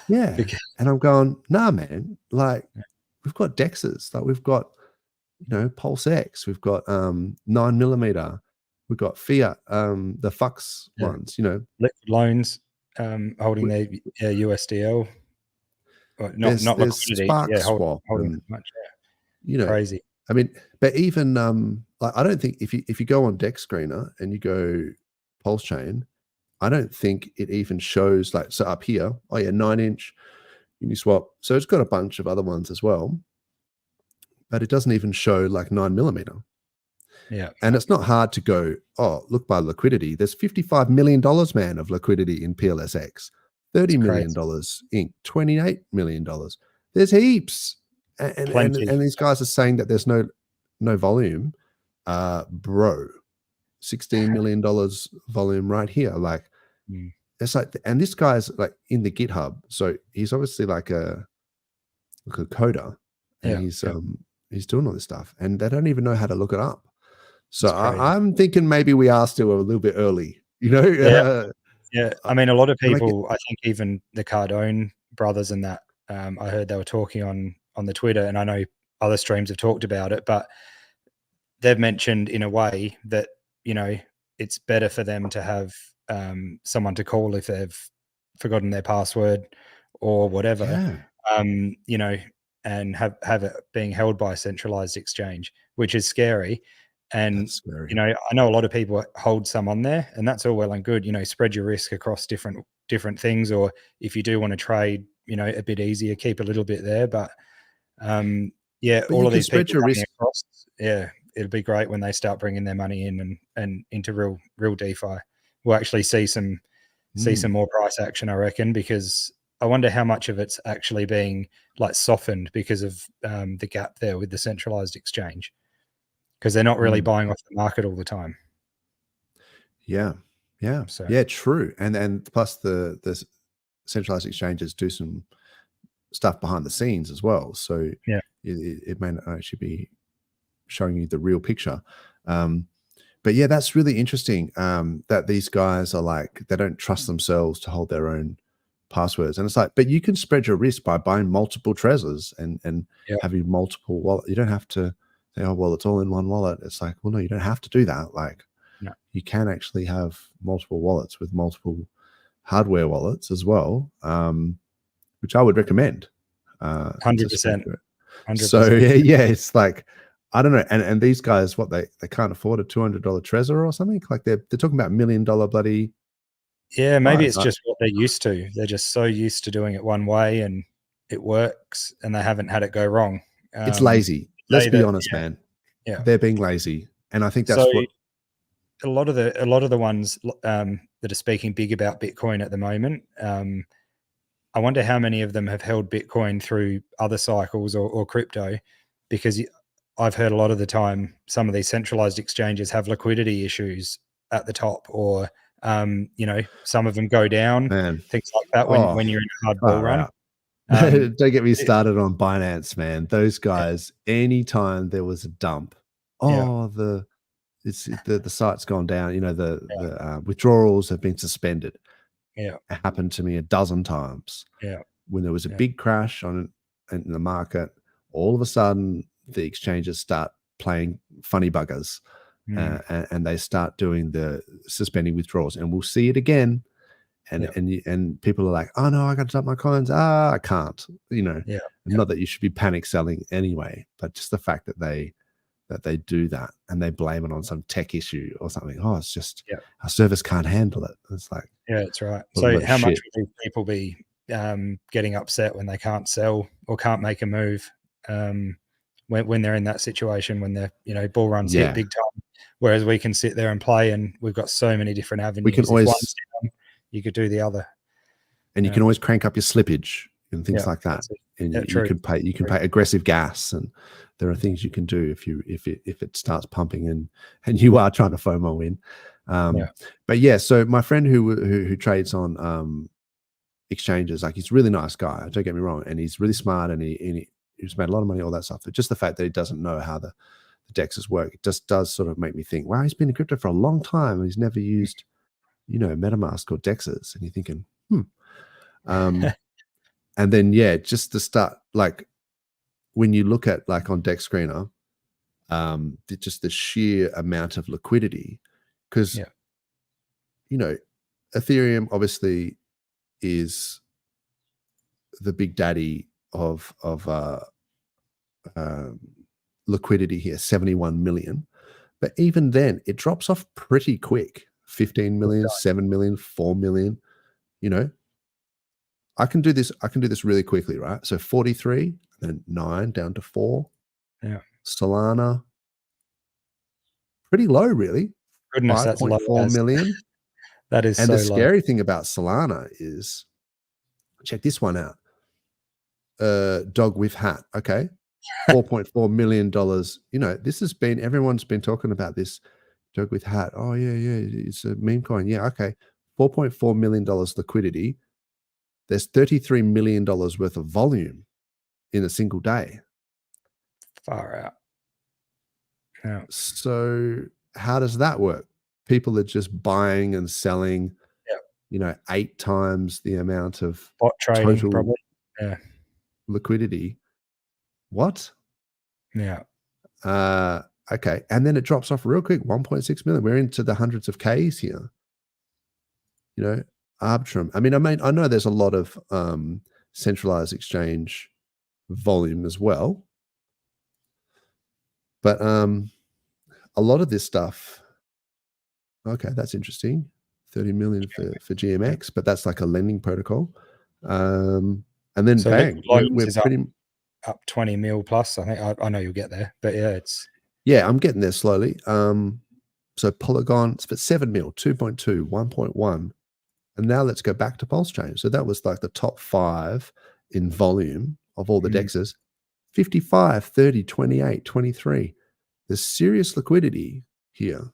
Speaker 1: Yeah, and I'm going, nah, man. Like we've got dexes, like we've got PulseX, we've got 9mm, we've got fiat, the Fux ones,
Speaker 2: liquid loans, holding their USDL. Not liquidity, holding much. Crazy.
Speaker 1: I mean, but even like I don't think if you go on Dex Screener and you go PulseChain, I don't think it even shows like, so up here, 9-inch Uniswap. So it's got a bunch of other ones as well, but it doesn't even show like 9mm.
Speaker 2: Yeah.
Speaker 1: And it's not hard to go, look by liquidity. There's $55 million, man, of liquidity in PLSX, $30 million Inc, $28 million. There's heaps. And these guys are saying that there's no volume. Bro, $16 million volume right here. Like, it's like, and this guy's like in the GitHub. So he's obviously like a coder, and he's doing all this stuff, and they don't even know how to look it up. So I'm thinking maybe we are still a little bit early,
Speaker 2: Yeah. I mean, a lot of people, I think even the Cardone brothers and that, I heard they were talking on the Twitter, and I know other streams have talked about it, but they've mentioned in a way that, it's better for them to have someone to call if they've forgotten their password or whatever, and have it being held by a centralized exchange, which is scary. And, I know a lot of people hold some on there, and that's all well and good, spread your risk across different things. Or if you do want to trade, a bit easier, keep a little bit there. But all of these people your risk across, it'll be great when they start bringing their money in and into real DeFi. We'll actually see some more price action, I reckon, because I wonder how much of it's actually being like softened because of the gap there with the centralized exchange, because they're not really buying off the market all the time. Yeah,
Speaker 1: true. And plus the centralized exchanges do some stuff behind the scenes as well. So it may not actually be showing you the real picture. But yeah, that's really interesting, that these guys are like, they don't trust themselves to hold their own passwords. And it's like, but you can spread your risk by buying multiple Trezors and having multiple wallets. You don't have to say, it's all in one wallet. It's like, well, no, you don't have to do that. Like, you can actually have multiple wallets with multiple hardware wallets as well, which I would recommend.
Speaker 2: 100%.
Speaker 1: So it's like, I don't know. And these guys, they can't afford a $200 Trezor or something? Like they're talking about $1 million bloody.
Speaker 2: Yeah, maybe it's just what they're used to. They're just so used to doing it one way and it works, and they haven't had it go wrong.
Speaker 1: It's lazy. Let's be honest, man.
Speaker 2: Yeah,
Speaker 1: they're being lazy, and I think that's what
Speaker 2: a lot of the ones that are speaking big about Bitcoin at the moment. I wonder how many of them have held Bitcoin through other cycles or crypto, because I've heard a lot of the time some of these centralized exchanges have liquidity issues at the top, or some of them go down, things like that when you're in a hard bull run.
Speaker 1: Don't get me started on Binance, man. Those guys, anytime there was a dump, the site's gone down. The withdrawals have been suspended.
Speaker 2: Yeah,
Speaker 1: it happened to me a dozen times.
Speaker 2: Yeah,
Speaker 1: when there was a big crash in the market, all of a sudden the exchanges start playing funny buggers, and they start doing the suspending withdrawals, and we'll see it again. and people are like, oh no, I got to dump my coins. I can't. Not that you should be panic selling anyway, but just the fact that they do that and they blame it on some tech issue or something. Oh, it's just our service can't handle it. It's like,
Speaker 2: yeah, that's right. So how much would these people be getting upset when they can't sell or can't make a move when they're in that situation, when they're bull runs hit big time, whereas we can sit there and play, and we've got so many different avenues.
Speaker 1: We can always,
Speaker 2: down, you could do the other,
Speaker 1: and you can always crank up your slippage and things like that. And you can pay aggressive gas, and there are things you can do if it starts pumping and you are trying to FOMO in. But yeah, so my friend who trades on exchanges, like, he's a really nice guy, don't get me wrong, and he's really smart, and he's made a lot of money, all that stuff. But just the fact that he doesn't know how the DEXs work, it just does sort of make me think, wow, he's been in crypto for a long time and he's never used MetaMask or DEXs, and you're thinking, and then just to start, like, when you look at, like, on Dex Screener, just the sheer amount of liquidity, because Ethereum obviously is the big daddy of liquidity here, 71 million, but even then it drops off pretty quick. 15 million, 7 million, 4 million. I can do this really quickly, right? So 43, then 9 down to 4.
Speaker 2: Yeah.
Speaker 1: Solana, pretty low, really.
Speaker 2: Goodness, that's low.
Speaker 1: 5.4 million.
Speaker 2: That is
Speaker 1: and
Speaker 2: so
Speaker 1: the
Speaker 2: low.
Speaker 1: scary thing about Solana is, check this one out. Dog with hat. Okay. $4.4 million. This has been, everyone's been talking about this dog with hat. Oh yeah. It's a meme coin. Yeah. Okay. $4.4 million liquidity. There's $33 million worth of volume in a single day.
Speaker 2: Far out. Yeah.
Speaker 1: So how does that work? People are just buying and selling, 8 times the amount of
Speaker 2: bot trading,
Speaker 1: total
Speaker 2: probably.
Speaker 1: liquidity. What?
Speaker 2: Yeah.
Speaker 1: Okay. And then it drops off real quick, 1.6 million. We're into the hundreds of Ks here. Arbitrum. I know there's a lot of centralized exchange volume as well. But a lot of this stuff, okay, that's interesting. 30 million for GMX, but that's like a lending protocol. And then
Speaker 2: so
Speaker 1: bang, we're pretty
Speaker 2: up 20 mil plus. I think I know you'll get there, but
Speaker 1: I'm getting there slowly. So Polygon, it's for 7 mil, 2.2, 1.1. And now let's go back to PulseChain. So that was like the top 5 in volume of all the DEXs. 55, 30, 28, 23. There's serious liquidity here.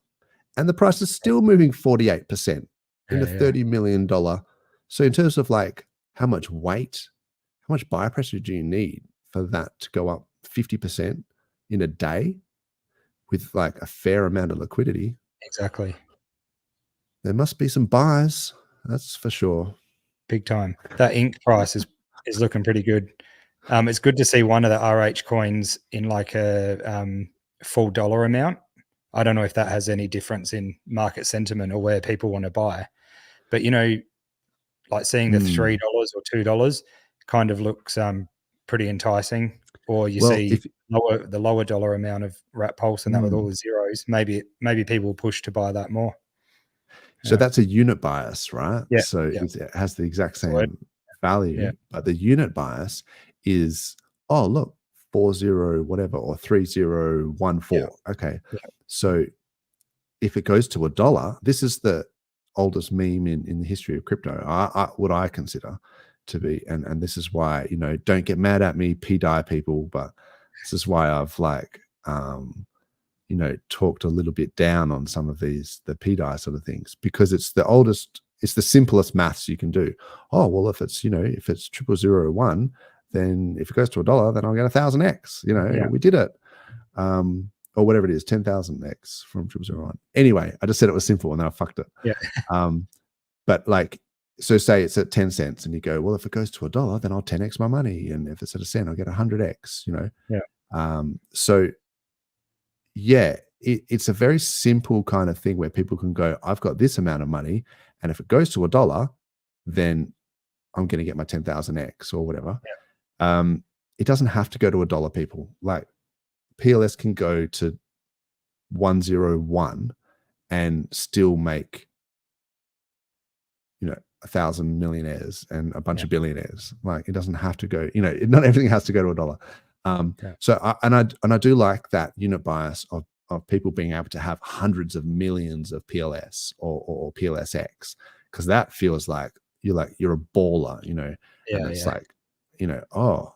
Speaker 1: And the price is still moving 48% in a $30 million. So in terms of like how much weight, how much buyer pressure do you need for that to go up 50% in a day with like a fair amount of liquidity?
Speaker 2: Exactly.
Speaker 1: There must be some buyers. That's for sure.
Speaker 2: Big time. That ink price is looking pretty good. It's good to see one of the RH coins in like a full dollar amount. I don't know if that has any difference in market sentiment or where people want to buy, but like seeing the $3 or $2 kind of looks pretty enticing. Or you see the lower dollar amount of Wrap Pulse and that with all the zeros. Maybe people will push to buy that more.
Speaker 1: So that's a unit bias, right?
Speaker 2: Yeah.
Speaker 1: So it has the exact same value, but the unit bias is, oh, look, 40 whatever or 3014. Okay. Yeah. So if it goes to $1, this is the oldest meme in the history of crypto. What I consider to be, and this is why, don't get mad at me, PDI people, but this is why I've like talked a little bit down on some of the PDI sort of things, because it's the oldest, it's the simplest maths you can do. Oh, well, if it's 0001, then if it goes to $1, then I'll get 1,000x, we did it. Or whatever it is, 10,000x from 0001. Anyway, I just said it was simple and then I fucked it.
Speaker 2: Yeah.
Speaker 1: But like, so say it's at 10 cents and you go, well, if it goes to $1, then I'll 10x my money. And if it's at a cent, I'll get 100x,
Speaker 2: Yeah.
Speaker 1: So yeah, it's a very simple kind of thing where people can go, I've got this amount of money, and if it goes to $1, then I'm going to get my 10,000x or whatever. It doesn't have to go to $1, people. Like PLS can go to 101 and still make, 1,000 millionaires and a bunch of billionaires. Like it doesn't have to go, not everything has to go to $1. So I do like that unit bias of people being able to have hundreds of millions of PLS or PLSX, because that feels like you're a baller, and it's like, oh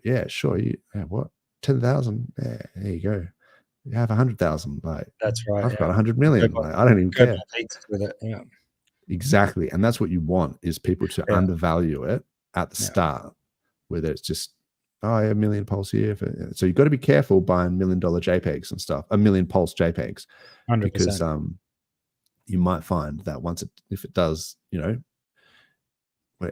Speaker 1: yeah, sure, what 10,000? Yeah, there you go. You have 100,000. Like
Speaker 2: that's right.
Speaker 1: I've got 100 million. Like, I don't even care.
Speaker 2: With it. Yeah.
Speaker 1: Exactly, and that's what you want, is people to undervalue it at the start, whether it's just a million pulse here. So you've got to be careful buying $1 million JPEGs and stuff, a million pulse JPEGs,
Speaker 2: 100%.
Speaker 1: because you might find that if it does,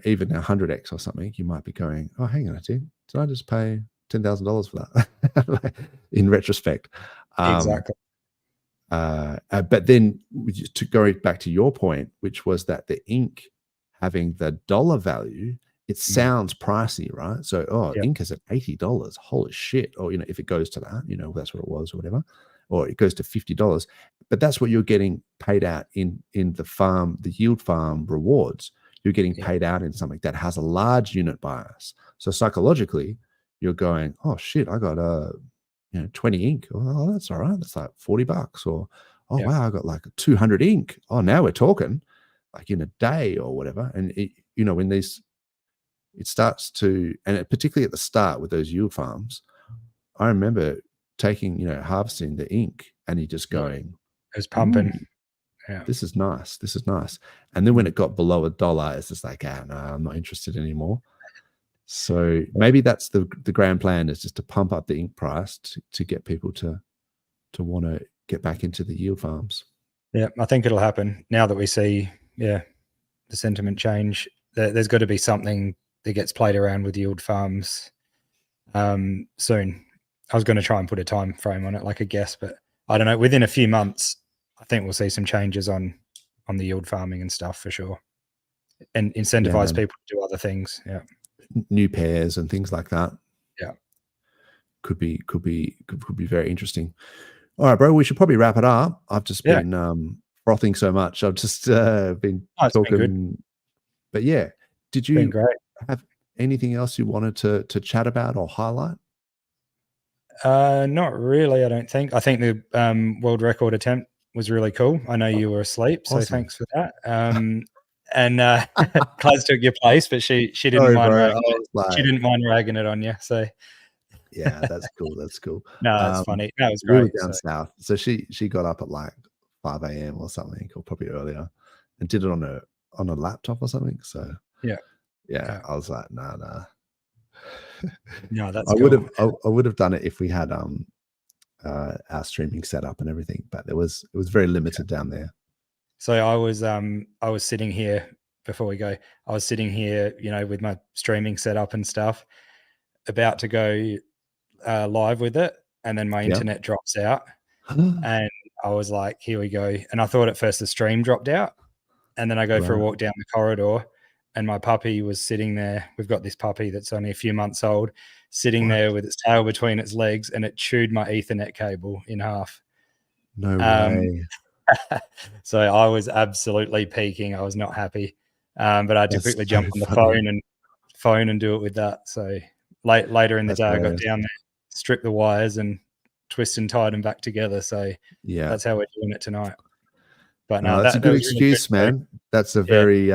Speaker 1: even 100x or something, you might be going, oh, hang on a second, did I just pay $10,000 for that? Like, in retrospect.
Speaker 2: Exactly.
Speaker 1: But then to go back to your point, which was that the ink having the dollar value, it sounds pricey, right? So, ink is at $80. Holy shit. Or, if it goes to that, that's what it was or whatever, or it goes to $50, but that's what you're getting paid out in the yield farm rewards. You're getting paid out in something that has a large unit bias. So psychologically, you're going, oh shit, I got 20 ink. Oh, that's all right. That's like $40. Or, oh wow, I got like 200 ink. Oh, now we're talking, like in a day or whatever. And when it starts to, and particularly at the start with those yield farms, I remember taking, harvesting the ink, and you just going,
Speaker 2: it was pumping. Yeah.
Speaker 1: This is nice. This is nice. And then when it got below $1, it's just like, no, I'm not interested anymore. So maybe that's the grand plan, is just to pump up the ink price to get people to want to get back into the yield farms.
Speaker 2: Yeah, I think it'll happen now that we see, the sentiment change. There's got to be something that gets played around with yield farms soon. I was going to try and put a time frame on it, like a guess, but I don't know. Within a few months, I think we'll see some changes on the yield farming and stuff for sure, and incentivize people to do other things. Yeah,
Speaker 1: new pairs and things like that.
Speaker 2: Yeah,
Speaker 1: could be very interesting. All right, bro, we should probably wrap it up. I've just been frothing so much. I've just been talking. Been but yeah, did you have anything else you wanted to chat about or highlight?
Speaker 2: Not really, I don't think. I think the world record attempt was really cool. I know you were asleep, so thanks for that. And Claz took your place, but she didn't mind ragging it. She didn't mind ragging it on you. So
Speaker 1: yeah, that's cool. That's cool.
Speaker 2: No, that's funny. That was great.
Speaker 1: We were down south, so she got up at like 5 a.m. or something, or probably earlier, and did it on a laptop or something. So yeah. I was like, nah.
Speaker 2: No, that's
Speaker 1: I would have done it if we had our streaming set up and everything, but it was very limited down there.
Speaker 2: So I was sitting here before we go. I was sitting here, with my streaming set up and stuff, about to go live with it, and then my internet drops out, and I was like, here we go. And I thought at first the stream dropped out, and then I go for a walk down the corridor, and my puppy was sitting there. We've got this puppy that's only a few months old, sitting there with its tail between its legs, and it chewed my Ethernet cable in half.
Speaker 1: No way.
Speaker 2: So I was absolutely peaking. I was not happy, but I had to quickly jump on the phone and do it with that. So later in the day, I got down there, stripped the wires, and twist and tied them back together. So that's how we're doing it tonight. But no,
Speaker 1: that's a good excuse, really man. That's a very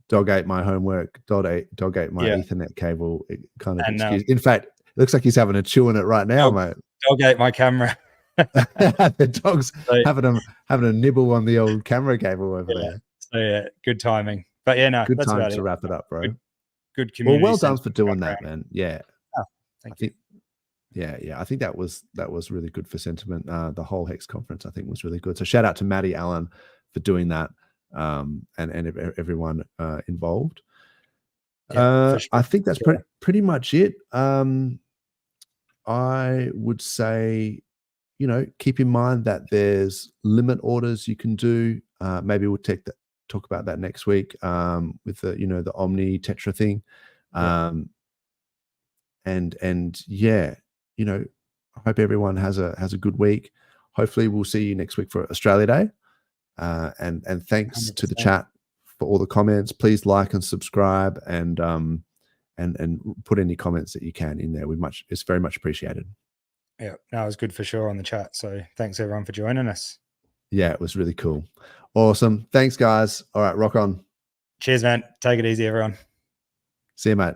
Speaker 1: dog ate my homework, dog ate my Ethernet cable kind of excuse. In fact, it looks like he's having a chew on it right now, mate.
Speaker 2: Dog ate my camera.
Speaker 1: The dog's having a nibble on the old camera cable over there.
Speaker 2: So good timing. But
Speaker 1: good
Speaker 2: that's
Speaker 1: time
Speaker 2: about
Speaker 1: to wrap it up, bro.
Speaker 2: Good community.
Speaker 1: Well done for doing that, man. Yeah.
Speaker 2: Oh, thank you.
Speaker 1: Yeah. I think that was really good for sentiment. The whole Hex conference, I think, was really good. So shout out to Maddie Allen for doing that, and everyone involved. Sure. I think that's pretty much it. I would say, keep in mind that there's limit orders you can do. Maybe we'll talk about that next week with the the Omni Tetra thing. And yeah, I hope everyone has a good week. Hopefully we'll see you next week for Australia Day. And thanks 100%. To the chat for all the comments. Please like and subscribe and put any comments that you can in there. It's very much appreciated.
Speaker 2: Yeah, that was good for sure on the chat. So thanks everyone for joining us.
Speaker 1: Yeah, it was really cool. Awesome. Thanks, guys. All right, rock on.
Speaker 2: Cheers, man. Take it easy, everyone.
Speaker 1: See you, mate.